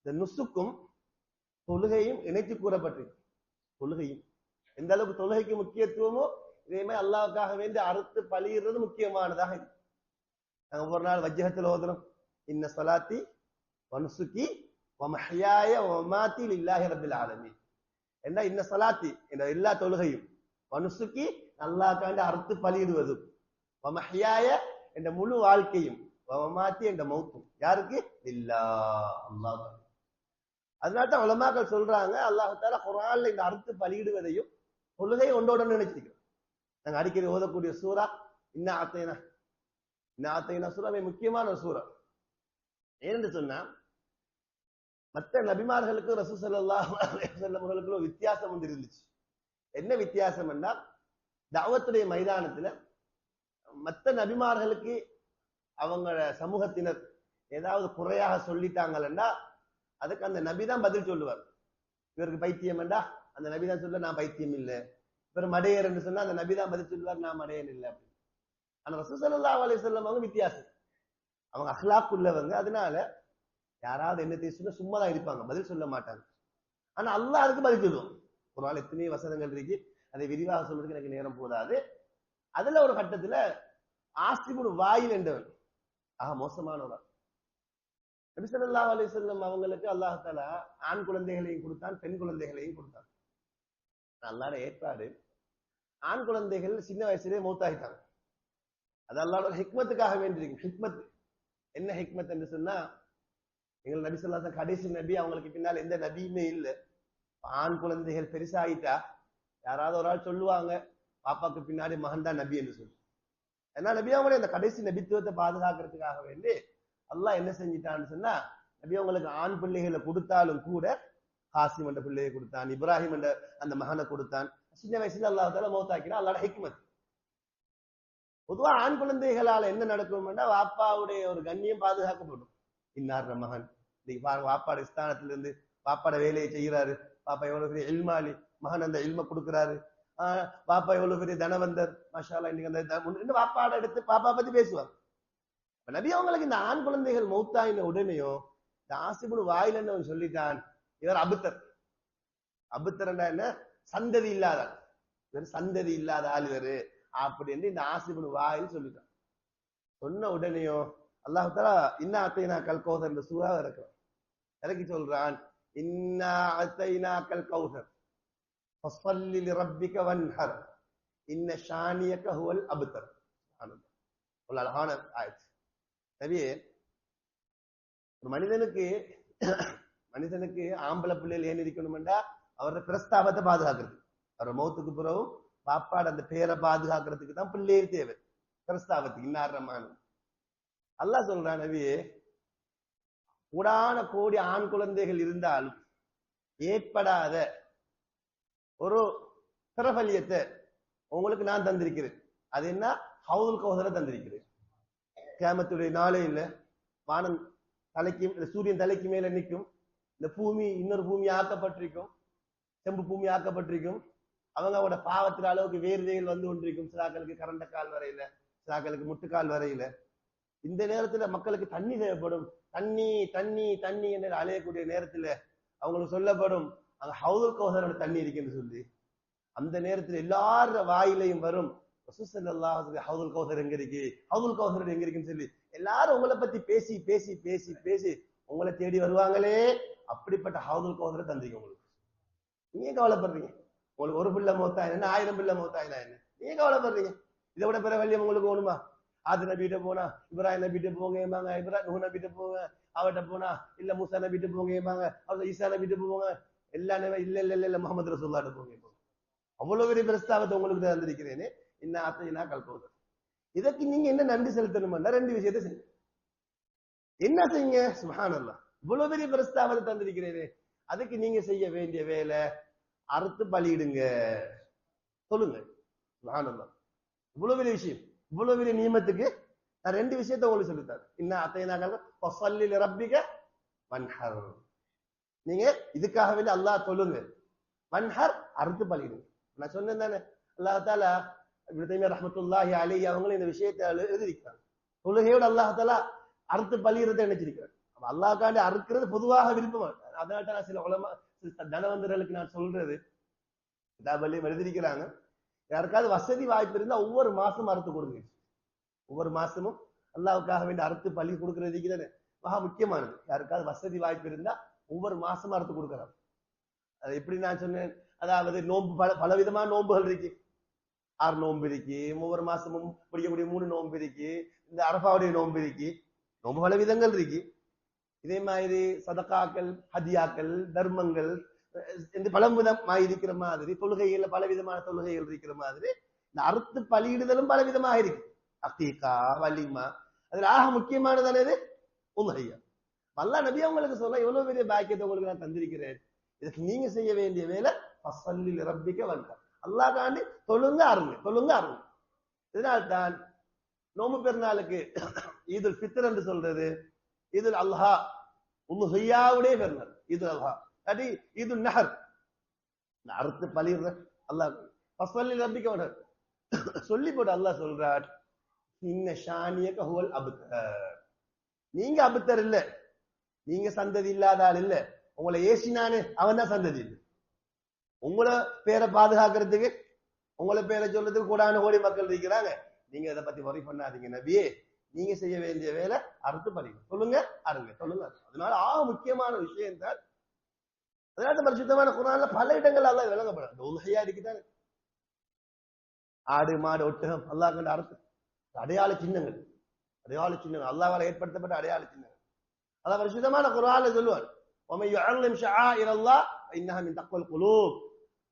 இந்த நுசுக்கும் தொழுகையும் இணைத்து கூறப்பட்டிருக்கு. தொழுகையும் எந்த அளவுக்கு தொழுகைக்கு முக்கியத்துவமோ இதே மாதிரி அல்லாஹ்வுக்காக வேண்டி அறுத்து பலியிடுறது முக்கியமானதாக இருக்கு. நாங்க ஒவ்வொரு நாள் வஜ்ஜஹத்துல ஓதுறோம், இன்ன ஸலாத்தி வ நுசுகி வ மஹ்யாய வ மமாத்தி லில்லாஹி ரப்பில் ஆலமீன். என்ன இன்ன ஸலாத்தி என்ற எல்லா தொழுகையும், வ நுசுகி அல்லாஹ்வுக்காண்டி அறுத்து பலியிடுவது, வ மஹ்யாய என்ற முழு வாழ்க்கையும், வ மமாத்தி என்ற மௌத்தும் யாருக்கு? லில்லாஹ், அல்லாஹ். அதனால்தான் உலமாக்கள் சொல்றாங்க, அல்லாஹ் தஆலா குர்ஆன்ல இந்த அறுத்து பலியிடுவதையும் தொழுகையை ஒன்றோட நினைச்சிருக்கிறோம். நாங்க அடிக்கடி ஓதக்கூடிய சூரா இன்னா அத்தைனா சூரா முக்கியமான ஒரு சூரா. ஏன்னு சொன்னா மற்ற நபிமார்களுக்கு ரசூல் ஸல்லல்லாஹு அலைஹி வஸல்லம் அவர்களுக்கு ஒரு வித்தியாசம் ஒன்று இருந்துச்சு. என்ன வித்தியாசம் என்றால், தஅவத்துடைய மைதானத்துல மற்ற நபிமார்களுக்கு அவங்க சமூகத்தினர் ஏதாவது குறையாக சொல்லிட்டாங்கன்னா அதுக்கு அந்த நபி தான் பதில் சொல்லுவார். இவருக்கு பைத்தியம் என்றா அந்த நபி தான் சொல்ல, நான் பைத்தியம் இல்லை. இவர் மடையர் என்று சொன்னா அந்த நபி தான் பதில் சொல்லுவார், நான் மடையன் இல்லை அப்படின்னு. ஆனா ரசூல் ஸல்லல்லாஹு அலைஹி வஸல்லம் அவங்க வித்தியாசம். அவங்க அஹ்லாக் உள்ளவங்க. அதனால யாராவது என்ன பேசுனா சும்மா தான் இருப்பாங்க, பதில் சொல்ல மாட்டாங்க. ஆனா அல்லாஹ் அதுக்கு பதில் சொல்லுவோம். ஒரு நாள் எத்தனை வசனங்கள் இருக்கு, அதை விரிவாக சொல்றதுக்கு எனக்கு நேரம் போதாது. அதுல ஒரு கட்டத்துல ஆசிபுல் வாயில் என்றவன் மோசமானவர். நபி ஸல்லல்லாஹு அலைஹி வஸல்லம் அவங்களுக்கு அல்லாஹ் தஆலா ஆண் குழந்தைகளையும் கொடுத்தான், பெண் குழந்தைகளையும் கொடுத்தான். அல்லாஹ்வோட ஏற்பாடு, ஆண் குழந்தைகள் சின்ன வயசுலயே மௌத்தாயிட்டாங்க. அது அல்லாஹ்வோட ஹிக்மத்துக்காக வேண்டியிருக்கும். ஹிக்மத் என்ன ஹிக்மத் என்று சொன்னா, எங்கள் நபி ஸல்லல்லாஹு அலைஹி கடைசி நபி, அவங்களுக்கு பின்னால் எந்த நபியுமே இல்லை. ஆண் குழந்தைகள் பெருசாயிட்டா யாராவது ஒரு ஆள் சொல்லுவாங்க, பாப்பாக்கு பின்னாடி மகன் தான் நபி என்று சொல்லி. ஏன்னா நபி அவங்களே அந்த கடைசி நபித்துவத்தை பாதுகாக்கிறதுக்காக வேண்டி அல்லாஹ் என்ன செஞ்சிட்டான்னு சொன்னா, நபி அவங்களுக்கு ஆண் பிள்ளைகளை கொடுத்தாலும் கூட காசிம் என்ற பிள்ளையை கொடுத்தான், இப்ராஹிம் என்ற அந்த மகனை கொடுத்தான். சின்ன வயசுல அல்லாஹ் தஆலா மௌத்தாக்கினா அல்லாஹ்வோட ஹிக்மத். பொதுவா ஆண் குழந்தைகளால என்ன நடக்கும்னா, வாப்பாவுடைய ஒரு கண்ணியம் பாதுகாக்கப்படும். இன்னார் மகன் இன்னைக்கு பாருங்க, வாப்பாட ஸ்தானத்திலிருந்து வாப்பாட வேலையை செய்கிறாரு, பாப்பா எவ்வளவு பெரிய இல்மாலி, மகன் அந்த இல்ம கொடுக்கிறாரு, பாப்பா எவ்வளவு பெரிய தனவந்தர், மாஷா அல்லாஹ், இன்னைக்கு அந்த வாப்பாட எடுத்து பாப்பா பத்தி பேசுவாங்க. நபி அவங்களுக்கு இந்த ஆண் குழந்தைகள் மௌத்தாயின உடனேயும் இந்த ஆசிபுல் வாயில் என்ன சொல்லிட்டான், இவர் அபுத்தர். அபுத்தர் என்ன, சந்ததி இல்லாத ஆள், இவர் சந்ததி இல்லாத ஆள் இவரு அப்படின்னு இந்த ஆசிபுல் வாயில் சொல்லிட்டான். சொன்ன உடனேயும் அல்லாஹ் தஆலா இன்னா அத்தைனாக்கல் கௌசர் என்ற சூறாவை இறக்குறான். இறக்கி சொல்றான், இன்னா அத்தைனாக்கல் கௌசர் ஃபஸல்லி லிரப்பிக வன்ஹர் இன்ன ஷானியக ஹுவல் அப்தர். ஒரு அழகான ஆயத். சரியே, ஒரு மனிதனுக்கு ஆம்பளை பிள்ளைகள் ஏன் இருக்கணும்டா, அவரோட பிரஸ்தாபத்தை பாதுகாக்கிறது. அவரோட மௌத்துக்கு பிறகும் பாப்பாட அந்த பேரை பாதுகாக்கிறதுக்கு தான் பிள்ளையே தேவை. பிரஸ்தாபத்துக்கு இன்னார் ரஹ்மான். அல்லாஹ் சொல்றான், நபியே, கூடான கோடி ஆண் குழந்தைகள் இருந்தாலும் ஏற்படாத ஒரு பிரபல்யத்தை உங்களுக்கு நான் தந்திருக்கிறேன். அது என்ன, ஹவுதுல் கௌசரை தந்திருக்கிறேன். கியாமத்துடைய நாளே இல்ல, வானம் தலைக்கு, சூரியன் தலைக்கு மேல நிற்கும், இந்த பூமி இன்னொரு பூமி ஆக்கப்பட்டிருக்கும், செம்பு பூமி ஆக்கப்பட்டிருக்கும். அவங்களோட பாவத்தின் அளவுக்கு வேர்வைகள் வந்து கொண்டிருக்கும். சிலாக்களுக்கு கரண்ட கால் வரையில, சிலாக்களுக்கு முட்டுக்கால் வரையில. இந்த நேரத்துல மக்களுக்கு தண்ணி தேவைப்படும். தண்ணி தண்ணி தண்ணி என்று அலையக்கூடிய நேரத்துல அவங்களுக்கு சொல்லப்படும், அங்க ஹவுதுல் கௌசரோட தண்ணி இருக்குன்னு சொல்லி. அந்த நேரத்துல எல்லார வாயிலையும் வரும், ரசூல் ஸல்லல்லாஹு அலைஹி வஸல்லம் ஹவுதுல் கௌசர் எங்க இருக்கு, ஹவுதுல் கௌசர் எங்க இருக்குன்னு சொல்லி எல்லாரும் உங்களை பத்தி பேசி பேசி பேசி பேசி உங்களை தேடி வருவாங்களே. அப்படிப்பட்ட ஹவுதுல் கௌசரை தந்தீங்க உங்களுக்கு. நீங்க கவலைப்படுறீங்க, உங்களுக்கு ஒரு பிள்ளை மௌத்தா என்ன, 1000 பிள்ளை மௌத்தாயினா என்ன, நீங்க கவலைப்படுறீங்க. இதை விட பிற வழியம் உங்களுக்கு வேணுமா? ஆது நபிட்ட போனா இப்ராஹிம் நபிட்ட போங்க ஏமாங்க, நூஹ் நபிட்ட போங்க அவட்ட போனா இல்ல மூசா நபிட்ட போங்க ஏமாங்க, அவர் ஈசா நபிட்ட போங்க, எல்லா இல்ல இல்ல இல்ல இல்ல முகமது ரசூலுல்லாஹ்ட்ட போங்க. அவ்வளவு பெரிய பிரஸ்தாபத்தை உங்களுக்கு தந்திருக்கிறேன்னு இன்ன அத்தைனா கல்போது. இதற்கு நீங்க என்ன நன்றி செலுத்தணும்னா, 2 விஷயத்தை செய்யுங்க. என்ன செய்யுங்க? சுப்ஹானல்லாஹ், இவ்வளவு பெரிய பிரஸ்தாபத்தை தந்திருக்கிறேனே, அதுக்கு நீங்க செய்ய வேண்டிய வேலை அறுத்து பலியிடுங்க, சொல்லுங்க. சுப்ஹானல்லாஹ், இவ்வளவு பெரிய விஷயம், இவ்வளவு பெரிய நியமத்துக்கு நான் 2 விஷயத்தை உங்களுக்கு சொல்லித்தாரு. இன்ன அத்தைனாக ஃபஸல்லி லிரப்பிக வன்ஹர், நீங்க இதுக்காக வேண்டி அல்லாஹ் சொல்லுங்க, வன்ஹர் அறுத்து பலியிடுங்க. நான் சொன்னேன் தானே, அல்லாஹ் தஆலா இப்னு தைமிய்யா ரஹ்மத்துல்லாஹி அலைஹி அவங்க இந்த விஷயத்தை எழுதியிருக்காங்க. தொழுகையோடு அல்லாஹ் தஆலா அறுத்து பலியிறதை நினைச்சிருக்கிறார். அல்லாஹ்காண்டி அறுக்கிறது பொதுவாக விருப்பமா. அதனால தான் நான் சில உலமா தனவந்தர்களுக்கு நான் சொல்றது, கிதாபுலயும் எழுதியிருக்கிறாங்க, யாருக்காவது வசதி வாய்ப்பு இருந்தா ஒவ்வொரு மாசமும் அறுத்து கொடுங்க. ஒவ்வொரு மாசமும் அல்லாஹ்வுக்காக வேண்டி அறுத்து பலி கொடுக்கறது மகா முக்கியமானது. யாருக்காவது வசதி வாய்ப்பு இருந்தா ஒவ்வொரு மாசமும் அறுத்து கொடுக்கலாம். அது எப்படி நான் சொன்னேன், அதாவது நோன்பு பலவிதமான நோன்புகள் இருக்கு. 6 நோன்பு இருக்கு, ஒவ்வொரு மாசமும் பிடிக்கக்கூடிய 3 நோன்பு இருக்கு, இந்த அரபாவுடைய நோன்பு இருக்கு, நோன்பு பல விதங்கள் இருக்கு. இதே மாதிரி சதகாக்கள், ஹதியாக்கள், தர்மங்கள் இந்த பலவிதமாக இருக்கிற மாதிரி, தொழுகைகள்ல பலவிதமான தொழுகைகள் இருக்கிற மாதிரி இந்த அறுத்து பலியிடுதலும் பலவிதமாக இருக்கு. அக்கீகா, வலிமா, அதுல ஆக முக்கியமானதான இது உல்ஹியா. அல்லாஹ் நபி அவங்களுக்கு சொல்ல, எவ்வளவு பெரிய பாக்கியத்தை உங்களுக்கு நான் தந்திருக்கிறேன், இதுக்கு நீங்க செய்ய வேண்டிய வேலை ஃபஸல்லி லிரப்பிக வன்ஹர், அல்லாஹ்காண்டி தொழுங்க அருங்க, தொழுங்க அருங்க. இதனால்தான் நோம்பு பெருநாளுக்கு ஈதுல் ஃபித்ர் என்று சொல்றது, ஈதுல் அல்ஹா உல்ஹியாவுடைய பெருநாள் ஈதுல் அல்ஹா, அடி ஈதுல் நஹர், அறுத்து பலிடுற அல்லாஹ் ஃபஸல்லி லிரப்பிக வன்ஹர் சொல்லி போட்டு அல்லாஹ் சொல்றார், இன்ன ஷானியக ஹுவல் அப்தர், நீங்க அபுத்தர் இல்ல, நீங்க சந்ததி இல்லாத ஆள் இல்ல, உங்களை ஏசினானு அவன் தான் சந்ததி இல்லை. உங்களை பேரை பாதுகாக்கிறதுக்கு, உங்களை பேரை சொல்றதுக்கு கூடான கோடி மக்கள் இருக்கிறாங்க. நீங்க இதை பத்தி வரி பண்ணாதீங்க நபியே, நீங்க செய்ய வேண்டிய வேலை அறுத்து பலிங்க, சொல்லுங்க அருங்க, சொல்லுங்க. அதனால முக்கியமான விஷயம் தான். அதனால பரிசுத்தமான குர்ஆன்ல பல இடங்கள் அல்லாஹ் விளங்கப்படும். இந்த உல்ஹியா இருக்குதானே, ஆடு மாடு ஒட்டகம் அல்லாஹ் கண்ட அறுத்து அடையாள சின்னங்கள், அடையாள சின்னங்கள், அல்லாஹ்வால் ஏற்படுத்தப்பட்ட அடையாள சின்னங்கள். அல்லாஹ் பரிசுத்தமான குர்ஆன்ல சொல்லுவார், وَمَن يُعَظِّمْ شَعَائِرَ اللَّهِ فَإِنَّهَا مِن تَقْوَى الْقُلُوبِ.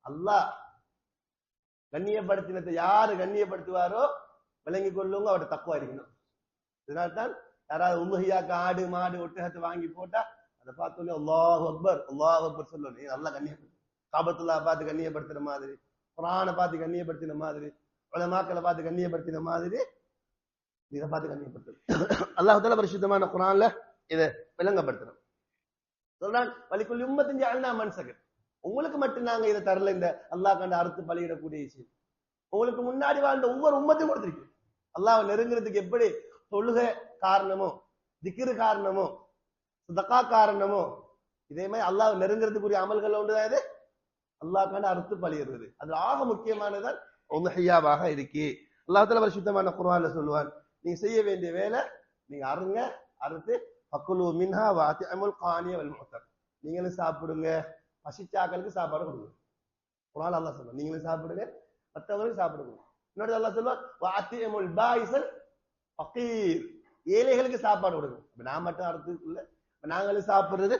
அல்லாஹ் கண்ணியப்படுத்தினத்தை யாரு கண்ணியப்படுத்துவாரோ விளங்கிக் கொள்ளுங்க, அவருடைய தக்வா இருக்கணும். இதனால்தான் யாராவது உல்ஹியாக்கு ஆடு மாடு ஒட்டகத்தை வாங்கி போட்டா அதை பார்த்தோன்னே அல்லாஹு அக்பர் அல்லாஹு அக்பர் சொல்லணும். நல்லா கண்ணியப்படுத்த, காபத்துல்லா பார்த்து கண்ணியப்படுத்துற மாதிரி, குர்ஆனை பார்த்து கண்ணியப்படுத்தின மாதிரி, உலமாக்களை பார்த்து கண்ணியப்படுத்தின மாதிரி இதை பார்த்து கண்ணியப்படுத்தணும். அல்லாஹ் தஆலா பரிசுத்தமான குர்ஆன்ல இதை விளங்கப்படுத்தணும். சொல்றான், வலிக்குல் உம்மத்தின் ஜஅல்னா மன்சகன், உங்களுக்கு மட்டும் நாங்க இதை தரல, இந்த அல்லாஹ் கண்ட அறுத்து பலியிடக்கூடிய விஷயம் உங்களுக்கு முன்னாடி வாழ்ந்த ஒவ்வொரு உம்மத்தையும் கொடுத்திருக்கு. அல்லாஹ் நெருங்குறதுக்கு எப்படி தொழுகை காரணமோ, திக்ரு காரணமோ, சதகா காரணமோ, இதே மாதிரி அல்லாஹ் நெருங்குறதுக்குரிய அமல்கள் ஒன்றுதான் இது அல்லாஹ் கண்ட அறுத்து பலியிடுறது. அது ஆக முக்கியமானதான் உல்ஹியாவாக இருக்கு. அல்லாஹ் தஆலா பரிசுத்தமான குர்ஆன்ல சொல்லுவான், நீங்க செய்ய வேண்டிய வேலை நீங்க அருங்க, அறுத்து ஃபக்குலு மின்ஹா வஅத்இமுல் கானிய வல் முஅத்தர், நீங்களும் சாப்பிடுங்க, பசிச்சாக்களுக்கு சாப்பாடு கொடுங்க. குர்ஆன்ல அல்லாஹ் சொல்றான், நீங்களும் சாப்பிடுங்க, மற்றவங்களுக்கு சாப்பிடுங்க. இன்னொரு அல்லாஹ் சொல்றான், வஅத்இமுல் பாயிஸல் ஃபகீர், ஏழைகளுக்கு சாப்பாடு கொடுங்க. அப்ப நான் மட்டும் அறுத்து இல்ல, நாங்களும் சாப்பிடுறது.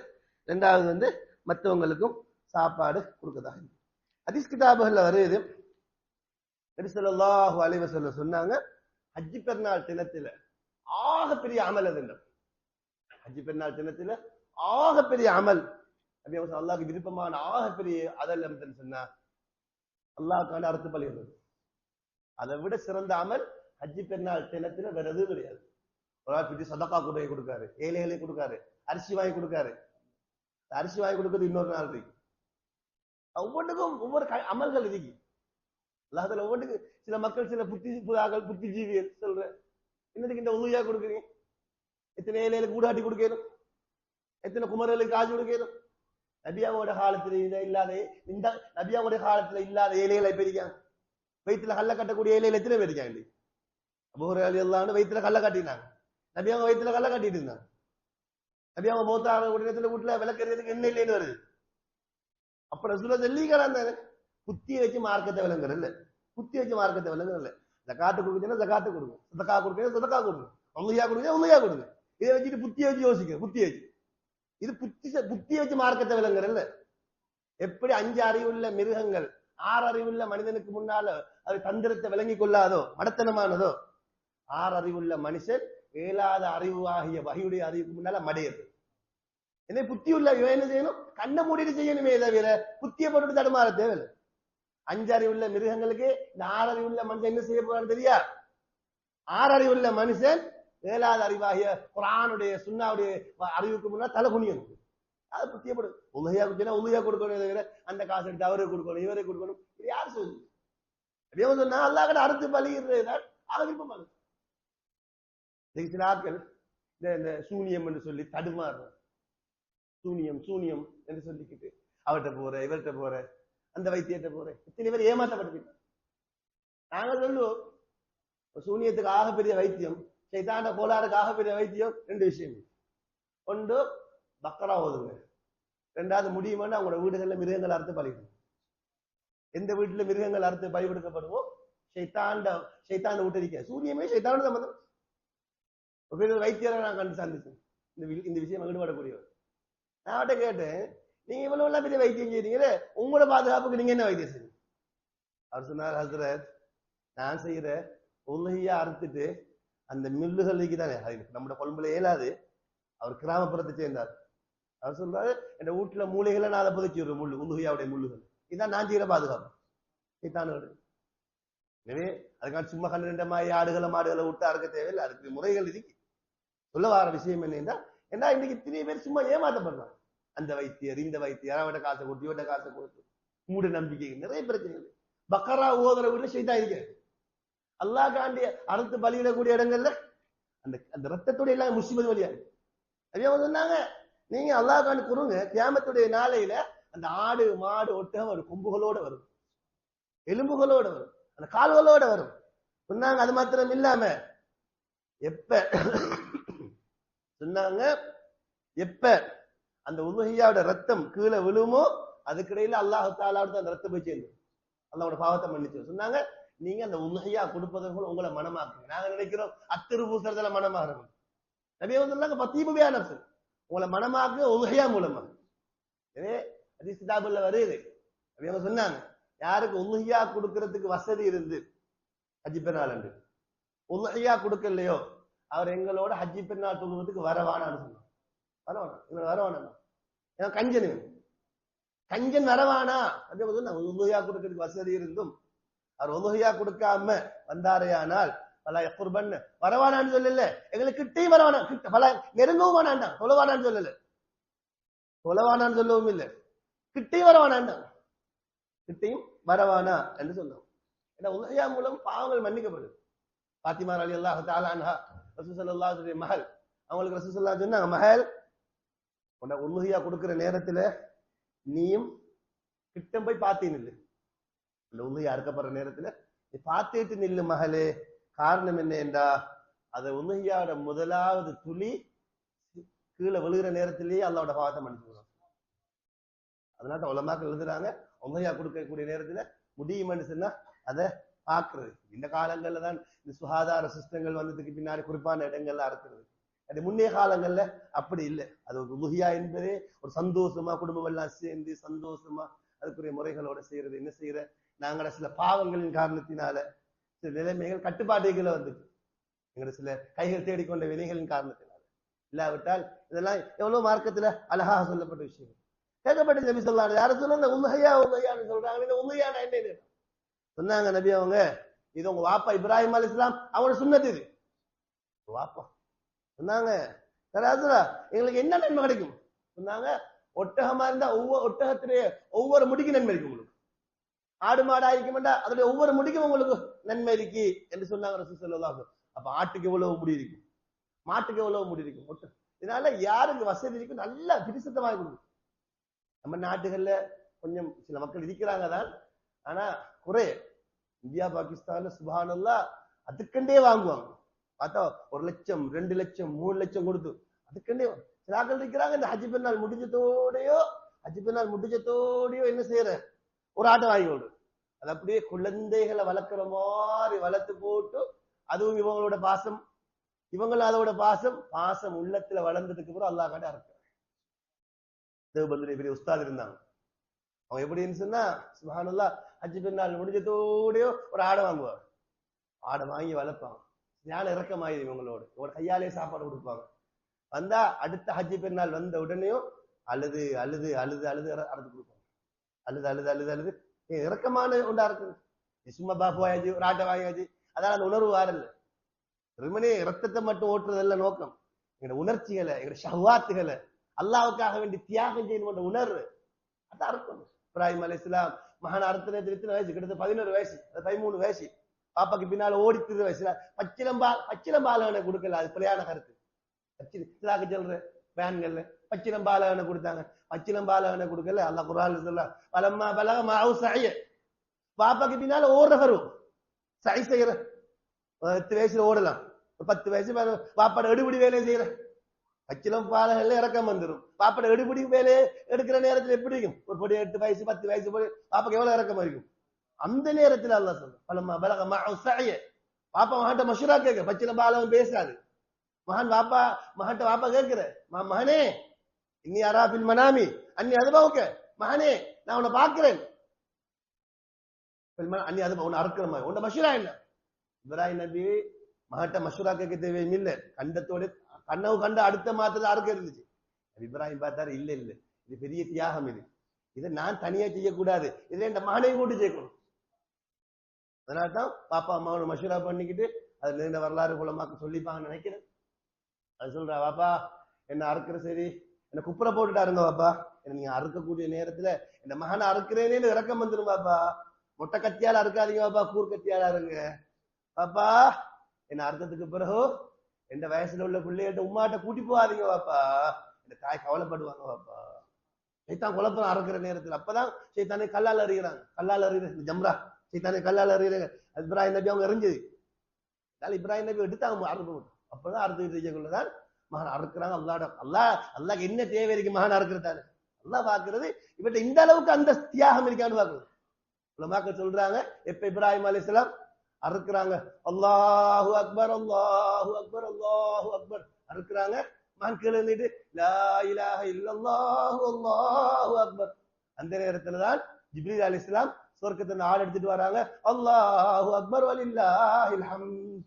ரெண்டாவது வந்து மற்றவங்களுக்கும் சாப்பாடு கொடுக்கதாக. ஹதீஸ் கிதாபுகள்ல வருது, நபி ஸல்லல்லாஹு அலைஹி வஸல்லம் சொன்னாங்க, ஹஜ் பெருநாள் தினத்தில ஆகப்பெரிய அமல் அது. ஹஜ் பெருநாள் தினத்தில ஆகப்பெரிய அமல், நபி அவங்க அல்லாஹ்வுக்கு விருப்பமான ஆகப்பெரிய அதல் அம்தன் சொன்னா அல்லாஹ்வுக்கான அறுத்து பலியிடுறது. அதை விட சிறந்த அமல் ஹஜ் பெருநாள் தினத்தில வேற எதுவும் கிடையாது. ஒரு ஆள் பிடி சதகா கொடை கொடுக்காரு, ஏழைகளுக்கு கொடுக்காரு, அரிசி வாங்கி கொடுக்காரு. அரிசி வாங்கி கொடுக்கறது இன்னொரு நாள் இருக்கு. ஒவ்வொன்றுக்கும் ஒவ்வொரு அமல்கள் இருக்கு. அல்லாஹ் தஆலா ஒவ்வொன்றுக்கு சில மக்கள் சில புத்திஜீவிகள் சொல்ற, இன்னதுக்கு இந்த உதவியா கொடுக்குறீங்க, எத்தனை ஏழைகளுக்கு ஊடாட்டி கொடுக்கணும், எத்தனை குமரர்களுக்கு காசு கொடுக்கணும். நபியாவோட காலத்துல இல்லாத, இந்த நபியாவோட காலத்துல இல்லாத ஏழைகளை பெருக்காங்க. வயிற்றுல கல்ல கட்டக்கூடிய ஏழைகள் எத்தனை பேர் இருக்காங்க? அபூ ஹுரைரா ரலியல்லாஹு வயிற்றுல கல்ல கட்டினாங்க, நபியாங்க வயிற்றுல கல்ல கட்டிட்டு இருந்தாங்க. நபியாங்க மௌத்தான உடனே வீட்டுல விளக்கறதுக்கு என்ன இல்லைன்னு வருது. அப்ப ரசூலுல்லாஹ் சொல்லிக்கிறாங்க, புத்தியை வச்சு மார்க்கத்தை விளங்குறது இல்ல, புத்தி வச்சு மார்க்கத்தை விளங்குறது இல்ல. ஜகாத்து கொடுக்குறீங்கன்னா ஜகாத்து கொடுங்க, சதகா கொடுக்குறீங்க சதகா கொடுங்க, உல்ஹியா கொடுங்க உல்ஹியா கொடுங்க. இதை வச்சுட்டு புத்தியை வச்சு யோசிக்கிற, புத்தியை வச்சு, இது புத்தியை வச்சு மார்க்கத்தை விளங்குறது இல்ல. எப்படி 5 அறிவுள்ள மிருகங்கள் 6 அறிவுள்ள மனிதனுக்கு முன்னால அது தந்திரத்தை விளங்கி கொள்ளாதோ, மடத்தனமானதோ, 6 அறிவுள்ள மனுஷன் 7வது அறிவு ஆகிய வஹீயுடைய அறிவுக்கு முன்னால மடையது. என்ன புத்தி உள்ள இவன் என்ன செய்யணும்? கண்ணை மூடிட்டு செய்யணுமே தவிர புத்தியை போட்டு தடுமாற தேவையில்லை. 5 அறிவுள்ள மிருகங்களுக்கு இந்த 6 அறிவுள்ள மனுஷன் என்ன செய்ய போறான்னு தெரியா? 6 அறிவுள்ள மனுஷன் 7வது அறிவாகிய குர்ஆனுடைய சுன்னாவுடைய அறிவுக்கு முன்னால தலை குனியணும். அது புத்தியை போடு. உல்ஹியா கொடுத்தா உல்ஹியா கொடுக்கணும் தவிர அந்த காசு எடுத்து அவருக்கு கொடுக்கணும் இவரை கொடுக்கணும், இது யாரு சொல்லு? அப்படியே சொன்னா அல்லாஹ் கிட்ட அறுத்து பலியிடுறதுதான் விருப்பமானது. சில ஆட்கள் இந்த சூனியம் என்று சொல்லி தடுமாறுற, சூனியம் சூனியம் என்று சொல்லிக்கிட்டு அவர்கிட்ட போற இவர்கிட்ட போற அந்த வைத்தியத்தை போற, இத்தனை பேர் ஏமாற்றப்பட்டு. நாங்க சொல்லுவோம், சூனியத்துக்கு ஆகப்பெரிய வைத்தியம், சைத்தான கோளாறுக்கு ஆகப்பெரிய வைத்தியம் 2 விஷயம். ஒன்று பக்கரா ஓதுங்க, 2வது முடியுமான்னு அவங்களோட வீடுகள்ல மிருகங்கள் அறுத்து பலிக்கணும். எந்த வீட்டுல மிருகங்கள் அறுத்து பலி கொடுக்கப்படுமோ சைத்தாண்ட விட்டு இருக்க சூரியமே சைத்தானோட சம்பந்தம். வைத்தியரை நான் கண்டு சந்திச்சேன், இந்த விஷயம் ஈடுபடக்கூடியவர். நான் அவட்ட கேட்டேன், நீங்க இவ்வளவு எல்லாம் பெரிய வைத்தியம் செய்றீங்களே, உங்களோட பாதுகாப்புக்கு நீங்க என்ன வைத்தியம் செய்யுங்க? அவர் சொன்னார், ஹஸ்ரத், நான் செய்யற உலகையா அறுத்துட்டு அந்த மில்லுகளுக்கு தானே நம்மளோட கொழும்புல இயலாது. அவர் கிராமப்புறத்தை சேர்ந்தார். அவர் சொல்றாரு, என் வீட்டுல மூளைகளை நான் அதை புதைச்சிடுறேன், உலகையாவுடைய முள்ளுகள். இதுதான் நான் செய்யற பாதுகாப்பு. இதுதான். எனவே அதுக்கான சும்மா கண்டு ஆடுகளை மாடுகளை விட்டு அறுக்க தேவையில்லை. அதுக்கு முறைகள் இருக்கு. சொல்ல வர விஷயம் என்னன்னா, இன்னைக்கு இத்தனை பேர் சும்மா ஏமாற்றப்படுறாங்க. அந்த வைத்தியர் இந்த வைத்தியர் அவட காசை கொடுத்து இவட காசை கொடுத்து மூட நம்பிக்கை நிறைய பிரச்சனைகள். பக்கரா ஓதுற வீட்டுல செய்தா இருக்க அல்லாஹ் காண்டிய அறுத்து பலியிடக்கூடிய இடங்கள்ல அந்த அந்த ரத்தத்துடைய எல்லாம் முஸ்லிமது வழியா இருக்கு. அதே சொன்னாங்க, நீங்க அல்லாஹ் காண்டி கொடுங்க, கியாமத்துடைய நாளையில அந்த ஆடு மாடு ஒட்டகம் ஒரு கொம்புகளோட வரும், எலும்புகளோட வரும், அந்த கால்களோட வரும் சொன்னாங்க. அது மாத்திரம் இல்லாம எப்ப சொன்னாங்க, எப்ப அந்த உலகையோட ரத்தம் கீழே விழுமோ அதுக்கிடையில அல்லாஹ் தாலாவோட அந்த ரத்தம் போய் சேர்ந்து அல்லாவோட பாவத்தை மன்னிச்சு சொன்னாங்க. நீங்க அந்த உலகையா கொடுப்பதற்கு உங்களை மனமாக்குங்க. நாங்க நினைக்கிறோம் அத்திரு பூசறதுல மனமாகணும். நபி சொன்னாங்க, பத்தீபுபியான உங்களை மனமாக்கு உலகையா மூலமா. எனவே ஹதீஸ்ல வருது. நபி அவங்க சொன்னாங்க, யாருக்கு உலகையா கொடுக்கறதுக்கு வசதி இருந்து ஹஜ்ஜி பெருநாள் அன்று உலகையா கொடுக்கலையோ அவர் எங்களோட ஹஜ்ஜி பெருநாள் தொழுவதுக்கு வரவானான்னு சொன்னாங்க. வரவானா, இவங்க வரவானா, ஏன்னா கஞ்சன் கஞ்சன் வரவானா. உலகையா கொடுக்கறதுக்கு வசதி இருந்தும் அவர் உலகையா கொடுக்காம வந்தாரையானால் பல குர்பன் வரவானான்னு சொல்லல, எங்களுக்கு கிட்டையும் வரவானா, பல நெருங்கவும் வேணாண்டா, தொலைவானான்னு சொல்லல, தொலைவானான்னு சொல்லவும் இல்லை, கிட்டையும் வரவானாண்டா, கிட்டையும் வரவானா என்று சொன்னோம். ஏன்னா உலகையா மூலம் பாவங்கள் மன்னிக்கப்படுது. பாத்திமா ரலியல்லாஹு தஆலா அன்ஹா ரசூல் ஸல்லல்லாஹு அலைஹி வஸல்லம் மகள், அவங்களுக்கு ரசூல் ஸல்லல்லாஹு அலைஹி சொன்னாங்க, மகள் உன்னை உலகையா கொடுக்கிற நேரத்துல நீயும் கிட்டம் போய் பார்த்தீன்னு இல்லை, இந்த உலகையா அறுக்கப்படுற நேரத்துல நீ பார்த்துட்டு நில்லு மகளே. காரணம் என்ன என்றா, அது உலகையோட முதலாவது துளி கீழே விழுகிற நேரத்திலேயே அல்லாஹ்வோட பாவத்தை மன்னிச்சுடுவாங்க. அதனால உலமாக்கள் எழுதுறாங்க, உலகையா கொடுக்கக்கூடிய நேரத்துல முடியுமென்னு சொன்னா அதை பாக்குறது. இந்த காலங்கள்ல தான் இந்த சுகாதார சிஸ்டங்கள் வந்ததுக்கு பின்னாடி குறிப்பான இடங்கள்ல அறுக்கிறது. அது முன்னைய காலங்கள்ல அப்படி இல்லை. அது ஒரு உலகையா என்பதே ஒரு சந்தோஷமா குடும்பம் எல்லாம் சேர்ந்து சந்தோஷமா அதுக்குரிய முறைகளோட செய்யறது. என்ன செய்யற, நாங்கள சில பாவங்களின் காரணத்தினால சில நிலைமைகள் கட்டுப்பாடுகளை வந்துட்டு எங்களோட சில கைகள் தேடிக்கொண்ட வினைகளின் காரணத்தினால, இல்லாவிட்டால் இதெல்லாம் எவ்வளவு மார்க்கத்துல அழகாக சொல்லப்பட்ட விஷயம். கேட்கப்பட்ட நபி சொல்லாங்க, யாரும் சொல்லுங்க உலகையா உலகையான்னு சொல்றாங்க, உலகையான என்ன சொன்னாங்க நபி அவங்க, இது உங்க வாப்பா இப்ராஹிம் அலைஹிஸ்ஸலாம் அவங்களோட சுன்னத்து. இது வாப்பா சொன்னாங்க, எங்களுக்கு என்ன நன்மை கிடைக்கும் சொன்னாங்க, ஒட்டகமா இருந்தா ஒட்டகத்திலேயே ஒவ்வொரு முடிக்கும் நன்மை இருக்கும் உங்களுக்கு, ஆடு மாடு ஆயிருக்கும்டா அதோட ஒவ்வொரு முடிக்கும் உங்களுக்கு நன்மை இருக்கு என்று சொன்னாங்க ரசூல் ஸல்லல்லாஹு அலைஹி வஸல்லம். அப்ப ஆட்டுக்கு எவ்வளவு முடி இருக்கும், மாட்டுக்கு எவ்வளவு முடி இருக்கும், ஒட்டகம். இதனால யாருக்கு வசதி இருக்கும் நல்லா பிரிசத்தை வாங்கி கொடுக்கும். நம்ம நாட்டுகள்ல கொஞ்சம் சில மக்கள் இருக்கிறாங்க தான், ஆனா குறை. இந்தியா பாகிஸ்தான்ல சுப்ஹானல்லாஹ் அதுக்கண்டே வாங்குவாங்க. பார்த்தா 1 லட்சம் 2 லட்சம் 3 லட்சம் கொடுத்து அதுக்கண்டே சிலாக்கள் இருக்கிறாங்க. இந்த ஹஜ் பெருநாள் முடிஞ்சதோடையோ என்ன செய்யற, ஒரு ஆட்டை வாங்கி விடு. அது அப்படியே குழந்தைகளை வளர்க்கிற மாதிரி வளர்த்து போட்டு, அதுவும் இவங்களோட பாசம், இவங்களும் அதோட பாசம் உள்ளத்துல வளர்ந்ததுக்கு அப்புறம் அல்லாஹ் காண்டி அறுக்க. தேவபந்திரி பெரிய உஸ்தாத் இருந்தாங்க. அவங்க எப்படின்னு சொன்னா, சுப்ஹானல்லாஹ் ஹஜ் பெருநாள் முடிஞ்சதோடையோ ஒரு ஆடை வாங்குவாங்க. ஆடை வாங்கி வளர்ப்பாங்க. ஞான இறக்கமாயிரு இவங்களோட கையாலே சாப்பாடு கொடுப்பாங்க. வந்தா அடுத்த ஹஜ் பெருநாள் வந்த உடனேயும் அழுது அழுது அழுது அழுது அறுத்து கொடுப்பாங்க. அழுது அழுது அழுது அழுது இறக்கமான ஒன்றா இருக்குது. சும்மா பாப்பு வாயாச்சு, ஒரு ஆட்டை வாங்கியாச்சு, அதான் அந்த உணர்வு வாரல்ல. வெறுமனே ரத்தத்தை மட்டும் ஓட்டுறதல்ல நோக்கம். எங்களோட உணர்ச்சிகளை, எங்களோட ஷஹ்வாத்துகளை அல்லாஹ்வுக்காக வேண்டி தியாகம் செய்யணும் உணர்வு, அதான் அறுக்கணும். இப்ராஹிம் அலைஹிஸ்ஸலாம் மகான் அறுத்த நேரத்தில் எத்தனை வயசு, கிட்டத்தட்ட 11 வயசு 13 வயசு. பாப்பாக்கு பின்னால ஓடித்து வயசுல பச்சிலம்பாலவனை கொடுக்கல, அது பிள்ளையான கருத்து. சொல்ற பேன்கள்ல பச்சிலம்பாலவனை கொடுத்தாங்க, பச்சிலம்பாலவனை கொடுக்கல. அல்லாஹ் குர்ஆன்ல சொல்ல, வலம்மா பலக மஅஹு ஸஅய, பாப்பாக்கு பின்னால ஓடுற பருவம் சை செய்யற. 10 வயசுல ஓடலாம், 10 வயசு பாப்பாட எடுபடி வேலையை செய்யற. பச்சிலம் பாலகள்ல இறக்கம் வந்துடும். பாப்பாட எடுபடி வேலையை எடுக்கிற நேரத்துல எப்படி இருக்கும், ஒரு பொடி 8 வயசு 10 வயசு போய் பாப்பாக்கு எவ்வளவு இறக்கம் இருக்கும். அந்த நேரத்தில் அல்லாஹ் சொல்ற, பலம்மா பலக மஅஹு ஸஅய, பாப்பா மகன்ட்ட மஷ்வரா கேட்க, பச்சிலம் பாலவன் பேசாது. மகன்ட்ட வாப்பா கேட்கிற மகனே இன்னி அராபில் மனாமி அன்னி அதுபாவுக்க மகனே நான் உன்னை பார்க்கிறேன் அன்னி அதுபா உன்னை அறுக்கிற மாதிரி உன்னை மஷூரா என்ன இப்ராஹிம் நபி மகன்ட்ட மஷூரா கேட்க தேவையும் இல்லை கண்டத்தோட கண்ணவு கண்ட அடுத்த மாத்திர அறுக்க இருந்துச்சு இப்ராஹிம் பார்த்தாரு இல்ல இது பெரிய தியாகம் இதை நான் தனியா செய்யக்கூடாது இதை என் மகனையும் கூட்டி செய்யணும் அதனால்தான் பாப்பா அம்மாவோட மஷூரா பண்ணிக்கிட்டு அது நீண்ட வரலாறு குலமாக்க சொல்லிப்பாங்கன்னு நினைக்கிறேன் அது சொல்றா பாப்பா என்ன அறுக்கிற சரி என்ன குப்புற போட்டுட்டாருங்க பாப்பா என்ன நீங்க அறுக்கக்கூடிய நேரத்துல இந்த மகனை அறுக்கிறேன்னு இறக்கம் வந்துடும் பாப்பா மொட்டை கத்தியால அறுக்காதீங்க பாப்பா கூர் கத்தியால இருங்க பாப்பா என்ன அறுத்ததுக்கு பிறகு எந்த வயசுல உள்ள பிள்ளைகிட்ட உமாட்ட கூட்டி போகாதீங்க பாப்பா இந்த தாய் கவலைப்படுவாங்க பாப்பா சைத்தான் குழப்பம் அறுக்கிற நேரத்துல அப்பதான் சைத்தானே கல்லால் அறிகிறாங்க ஜம்ரா சைத்தானே கல்லால் அறிகிறாங்க இப்ராஹிம் நபி அவங்க எரிஞ்சது இப்ராஹிம் நபி எடுத்தாங்க அறுக்கணும் அப்பதான் அறுத்துக்கிட்டுதான் மகன் அறுக்கிறாங்க அல்லாஹ் என்ன தேவை இருக்கு மகன் அறுக்கிறதாரு அல்லாஹ் பாக்குறது இவட்ட இந்த அளவுக்கு அந்த தியாகம் இருக்கான்னு பாக்குறது உலமாக்கள் சொல்றாங்க எப்ப இப்ராஹிம் அலைஹிஸ்ஸலாம் அறுக்கிறாங்க அல்லாஹு அக்பர் அல்லாஹு அக்பர் அல்லாஹு அக்பர் அறுக்கிறாங்க மகன் கீழே நின்று லா இலாஹ இல்லல்லாஹு அல்லாஹு அக்பர் அந்த நேரத்துலதான் ஜிப்ரீல் அலைஹிஸ்ஸலாம் சொர்க்கத்துல ஆள் எடுத்துட்டு வராங்க அல்லாஹு அக்பர் வலில்லாஹில் ஹம்த்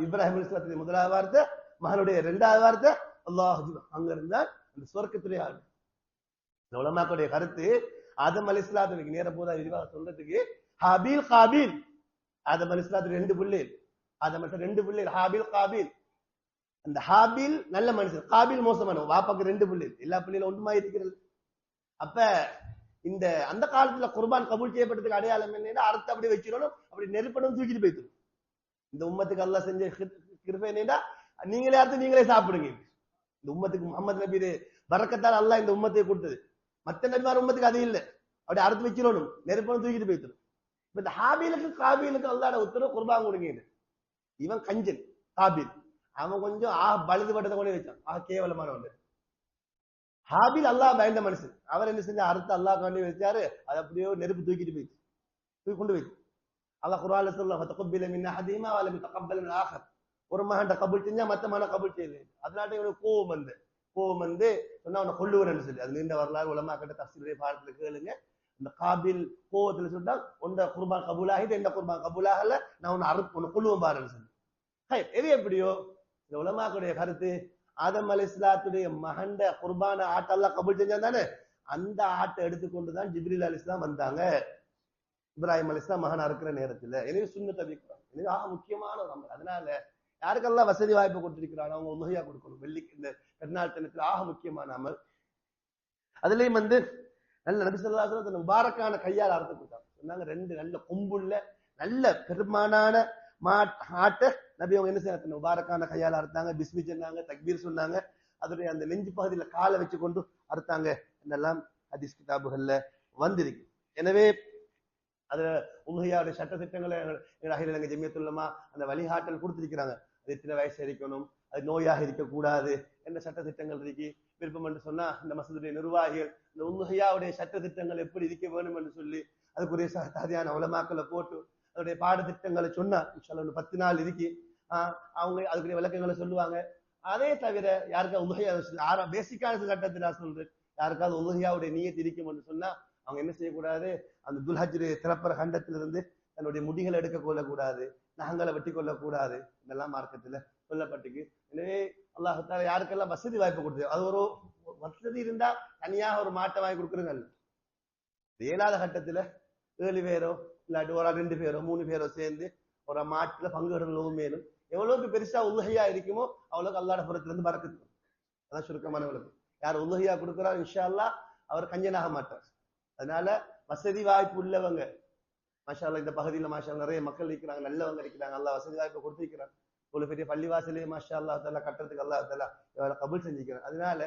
இப்ராஹிம் அலைஹிஸ்ஸலாத்துடைய முதலாவது வார்த்தை மகனுடைய இரண்டாவது வார்த்தை அல்லாஹ் அங்க இருந்தா அந்த சொர்க்கத்துடைய ஆள் உலமாக்களுடைய கருத்து ஆதம் அலைஹிஸ்ஸலாத்துக்கு நேர போதா விரிவாக சொல்றதுக்கு ஹாபீல் காபீல் ஆதம் அலைஹிஸ்ஸலாத்துக்கு ரெண்டு பிள்ளைகள் ஹாபீல் காபீல் அந்த ஹாபீல் நல்ல மனுஷன் காபீல் மோசமான வாப்பாக்கு ரெண்டு பிள்ளைகள் எல்லா பிள்ளைகளும் ஒன்றுமா இருக்கிறது அப்ப இந்த அந்த காலத்துல குர்பான் கபூல் செய்யப்பட்டதுக்கு அடையாளம் என்னன்னா அறுத்து அப்படி வச்சிடணும் அப்படி நெருப்பணும் தூக்கிட்டு போயிட்டு இந்த உம்மத்துக்கு அல்லாஹ் செஞ்ச கிருபை என்னன்னா நீங்களே அறுத்து நீங்களே சாப்பிடுங்க இந்த உம்மத்துக்கு முகமது நபி பரக்கத்தால் அல்லாஹ் இந்த உம்மத்தை கொடுத்தது மத்த நபிமார் உம்மத்துக்கு அது இல்லை அப்படி அறுத்து வச்சிடணும் நெருப்பணும் தூக்கிட்டு போயிட்டு இப்ப இந்த ஹாபீலுக்கு காபீலுக்கு அல்லாஹ் உத்தரவு குர்பான் கொடுங்க இவன் கஞ்சன் காபீல் அவன் கொஞ்சம் பழுதுபட்டதை கொண்டு வச்சான் கேவலமானவன் ஹாபீல் அல்லாஹ் பயந்த மனுஷன் அவர் என்ன செஞ்சா அறுத்து அல்லாஹ் கொண்டு வச்சாரு அது அப்படியே நெருப்பு தூக்கிட்டு போயிடுச்சு தூக்கி கொண்டு போயிடுச்சு அல்லாஹ் குர்ஆன்ல சொல்றான் ஃபதகப்பல மின் அஹதிமா வ லம் தகப்பல் மின் ஆகர் ஒரு மகன் கபூல் செஞ்சா மத்த மகன் கபூல் செய்யல அதனால இவனுக்கு கோபம் வந்து சொன்னா அவனை கொல்லுவன்னு சொல்லி அது நீண்ட வரலாறு உலமாக்கிட்ட தஃசீருடைய பாடத்துல கேளுங்க இந்த காபில் கோவத்துல சொன்னா உண்ட குர்பான் கபூலாகிது எந்த குர்பான் கபூலாகல நான் உன்னை கொல்லுவேன் பாருன்னு சொல்லி எது எப்படியோ இந்த உலமாக்களுடைய கருத்து ஆதம் அலைஹிஸ்ஸலாத்துடைய மகண்ட குர்பான ஆட்டெல்லாம் கபூல் செஞ்சா தானே அந்த ஆட்டை எடுத்துக்கொண்டுதான் ஜிப்ரீல் அலைஹிஸ்ஸலாம் வந்தாங்க இப்ராஹிம் அலைஹிஸ்ஸலாம் மகன் அறுக்கிற நேரத்துல எனவே சுன்னத் அபிக்கிறான் எனவே முக்கியமான ஒரு அமல் அதனால யாருக்கெல்லாம் வசதி வாய்ப்பு கொடுத்திருக்கிறாங்க அவங்க உதவியா கொடுக்கணும் வெள்ளி இந்த பெருநாள் தினத்துல முக்கியமான அமல் அதுலயும் நல்ல நபி ஸல்லல்லாஹு அலைஹி வஸல்லம் முபாரக்கான கையால் அறுத்து கொடுத்தாங்க சொன்னாங்க ரெண்டு நல்ல கொம்புள்ள நல்ல பெருமானான ஆட்டை நபி அவங்க என்ன செய்ய முபாரக்கான கையால் அறுத்தாங்க பிஸ்மி சொன்னாங்க தக்பீர் சொன்னாங்க அதனுடைய அந்த நெஞ்சு பகுதியில காலை வச்சு கொண்டு அறுத்தாங்க என்னெல்லாம் ஹதீஸ் கிதாபுகள்ல வந்திருக்கு எனவே அதுல உம்ஹியாவுடைய சட்ட திட்டங்களை அகில இலங்கை ஜமியத்துல் உலமா அந்த வழிகாட்டல் கொடுத்திருக்கிறாங்க அது எத்தனை வயசு இருக்கணும் அது நோயாக இருக்கக்கூடாது என்ன சட்ட திட்டங்கள் இருக்கு விருப்பம் என்று சொன்னா இந்த மசூதுடைய நிர்வாகிகள் இந்த உம்ஹியாவுடைய சட்ட திட்டங்கள் எப்படி இருக்க வேணும் என்று சொல்லி அதுக்குரிய சாதியான உலமாக்களை போட்டு அதோடைய பாடத்திட்டங்களை சொன்னா இன்ஷால்லா 10 நாள் இருக்கு அவங்க அதுக்குரிய விளக்கங்களை சொல்லுவாங்க அதே தவிர யாருக்கா உம்ஹியா பேசிக்கான கட்டத்தில் நான் சொல்றேன் யாருக்காவது உம்ஹியாவுடைய நியத் இருக்கும் என்று சொன்னா அவங்க என்ன செய்யக்கூடாது அந்த துல்ஹஜ் திறப்பற கண்டத்திலிருந்து தன்னுடைய முடிகளை எடுக்க கொள்ளக்கூடாது நகங்களை வெட்டி கொள்ளக்கூடாது இதெல்லாம் மார்க்கத்துல சொல்லப்பட்டுக்கு எனவே அல்லாஹ் தஆலா யாருக்கெல்லாம் வசதி வாய்ப்பு கொடுத்தது அது ஒரு வசதி இருந்தா தனியாக ஒரு மாட்டை வாங்கி கொடுக்குறங்க இயலாத கட்டத்துல 7 பேரோ இல்லாட்டி ஒரு 2 பேரோ 3 பேரோ சேர்ந்து ஒரு மாட்டுல பங்குடுறதும் மேலும் எவ்வளவுக்கு பெருசா உலகையா இருக்குமோ அவ்வளவுக்கு அல்லாஹ்வுடைய புறத்துல இருந்து பரக்கத்து அதான் சுருக்கமானவங்களுக்கு யார் உலகையா கொடுக்குறாரு இன்ஷா அல்லாஹ் அவர் கஞ்சனாக மாட்டார் அதனால வசதி வாய்ப்பு உள்ளவங்க மாஷா அல்லாஹ் இந்த பகுதியில மாஷா அல்லாஹ் நிறைய மக்கள் இருக்கிறாங்க நல்லவங்க இருக்கிறாங்க அல்லாஹ் வசதி வாய்ப்பு கொடுத்திருக்கிறாங்க இவ்வளவு பெரிய பள்ளிவாசலே மாஷா அல்லாஹ் தஆலா கட்டுறதுக்கு அல்லாஹ் தஆலா கபூல் செஞ்சிருக்கிறார் அதனால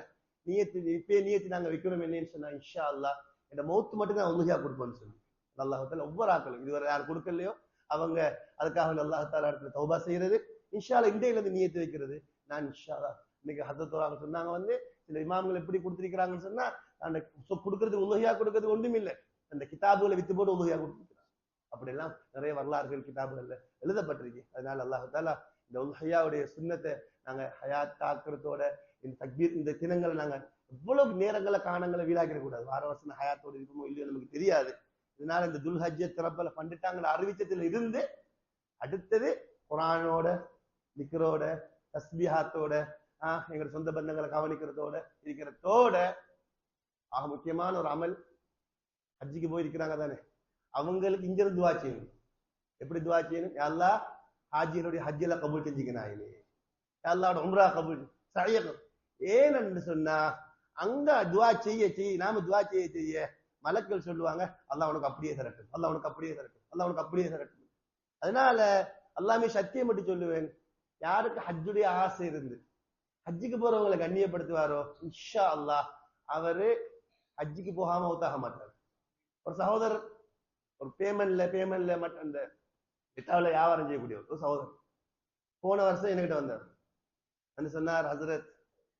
நியத்து நாங்க வைக்கணும் என்னன்னு சொன்னா இன்ஷா அல்லாஹ் இந்த மௌத் மட்டும் தான் உலகையா கொடுப்போம்னு சொல்லி அல்லாஹ் தஆலா ஒவ்வொரு ஆக்களும் இதுவரை யார் கொடுக்கலையோ அவங்க அதுக்காக அல்லாஹ் தஆலா இடத்துல தௌபா செய்யறது இன்ஷா அல்லாஹ் இன்றையில இருந்து நியத்து வைக்கிறது நான் இன்ஷா அல்லாஹ் இன்னைக்கு ஹதரத் சொன்னாங்க சில இமாம்கள் எப்படி கொடுத்திருக்கிறாங்கன்னு சொன்னா அந்த கொடுக்கறது உலகையா கொடுக்கறது ஒன்றும் இல்லை அந்த கிதாபுகளை வித்து போட்டு உலகையா கொடுத்துருக்கிறாங்க அப்படி எல்லாம் நிறைய வரலாறுகள் கிதாபுகள்ல எழுதப்பட்டிருக்கு அதனால அல்லாஹ் தஆலா இந்த உல்ஹையாவுடைய சுன்னத்தை நாங்க ஹயாத்தாக்குறதோட இந்த தக்பீர் இந்த தினங்களை நாங்க எவ்வளவு நேரங்களை காணங்களை வீணாக்கிட கூடாது. வார வருஷம் ஹயாத்தோடு இருக்குமோ இல்லையோ நமக்கு தெரியாது. இதனால இந்த துல்ஹஜ்ஜ திறப்பல பண்டுட்டாங்கிற அறிவிச்சத்துல இருந்து அடுத்தது குரானோட திக்ரோட தஸ்பீஹாத்தோட எங்க சொந்த பந்தங்களை கவனிக்கிறதோட இருக்கிறதோட ஆக முக்கியமான ஒரு அமல். ஹஜ்ஜிக்கு போய் இருக்கிறாங்க தானே, அவங்களுக்கு இங்க இருந்து துவா செய்யணும். எப்படி துவா செய்யணும்? யா அல்லாஹ் ஹாஜியனுடைய ஹஜ்ஜில கபூல் செஞ்சுக்கினாயினே, யா அல்லாஹ்வோட உம்ரா கபூல் சஹீஹ். ஏன்னு சொன்னா அங்க துவா செய்ய நாம துவா செய்ய மலக்கள் சொல்லுவாங்க, அல்லாஹ் உனக்கு அப்படியே தரட்டும், அல்லாஹ் உனக்கு அப்படியே தரட்டும், அல்லாஹ் உனக்கு அப்படியே தரட்டும். அதனால அல்லாமே சத்தியம் மட்டும் சொல்லுவேன், யாருக்கு ஹஜ்ஜுடைய ஆசை இருந்து ஹஜ்ஜுக்கு போறவங்களை கண்ணியப்படுத்துவாரோ இன்ஷா அல்லாஹ் அவரு ஹஜ்ஜுக்கு போகாம ஒத்தாக மாட்டார். ஒரு சகோதரர் ஒரு பேமெண்ட்ல மட்டும் அந்த விட்டாவில் வியாபாரம் செய்யக்கூடிய ஒரு சகோதரர் போன வருஷம் என்கிட்ட வந்தார். வந்து சொன்னார், ஹசரத்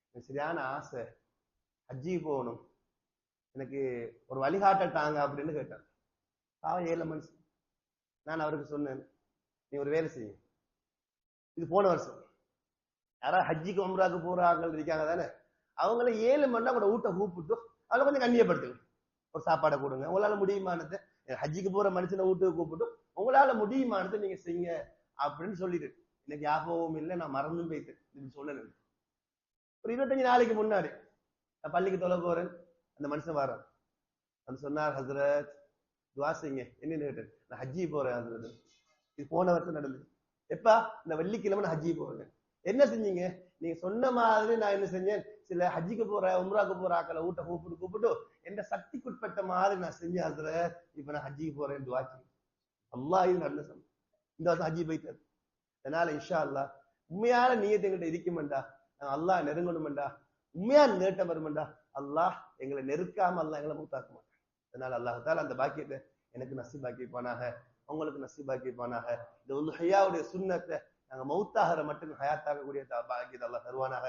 எனக்கு சரியான ஆசை ஹஜ்ஜிக்கு போகணும், எனக்கு ஒரு வழிகாட்டட்டாங்க அப்படின்னு கேட்டார். பாவம் 7 மனுஷன். நான் அவருக்கு சொன்னேன், நீ ஒரு வேலை செய்ய, இது போன வருஷம் யாராவது ஹஜ்ஜிக்கு உம்ராக்கு போறாங்க இருக்காங்க தானே, அவங்கள 7 மணி நேரம் கூட ஊட்ட கூப்பிட்டு அவளை கொஞ்சம் கண்ணியப்படுத்துங்க, ஒரு சாப்பாடை கொடுங்க, உங்களால முடியுமானது. ஹஜ்ஜிக்கு போற மனுஷனை வீட்டுக்கு கூப்பிட்டு உங்களால முடியுமானது நீங்க செய்யுங்க அப்படின்னு சொல்லிட்டு எனக்கு ஞாபகமும் இல்லை, நான் மறந்தும் போயிட்டு சொன்னேன். ஒரு 25 நாளைக்கு முன்னாடி நான் பள்ளிக்கு தொலை போறேன், அந்த மனுஷன் வர்றான். அந்த சொன்னார், ஹசரத் துவா செய்யுங்க. என்னன்னு கேட்டேன். நான் ஹஜ்ஜி போறேன் ஹசரத். இது போன வருஷம் நடந்தது. எப்பா? இந்த வெள்ளிக்கிழமை நான் ஹஜ்ஜி போறேன். என்ன செஞ்சீங்க? நீங்க சொன்ன மாதிரி நான் என்ன செஞ்சேன், சில ஹஜ்ஜிக்கு போற உம்ராக்கு போற ஆக்களை ஊட்ட கூப்பிட்டு எந்த சக்திக்குட்பட்ட மாதிரி நான் செஞ்சேன் ஹசரத். இப்ப நான் ஹஜ்ஜிக்கு போறேன் துவா செய்யுங்க. அல்லாஹ் இது நல்ல சமயம். இந்த வருஷம் ஹஜ்ஜி போயிட்டாரு. அதனால இன்ஷா அல்லாஹ் உண்மையான நியத்தை எங்கிட்ட இருக்குமெண்டா, நாங்க அல்லாஹ் நெருங்கணுமெண்டா, உண்மையான நேட்டம் வருமெண்டா, அல்லாஹ் எங்களை நெருக்காம அல்லாஹ் எங்களை மூத்தாக்க மாட்டான். அதனால அல்லாஹால அந்த பாக்கியத்தை எனக்கு நசீபாக்கிப்பானாக, உங்களுக்கு நசீபாக்கிப்பானாக. இந்த உல்ஹையாவுடைய சுன்னத்தை நாங்க மௌத்தாகிற மட்டும் ஹயாத்தாகக்கூடிய பாக்கியத்தை அல்லாஹ் தருவானாக.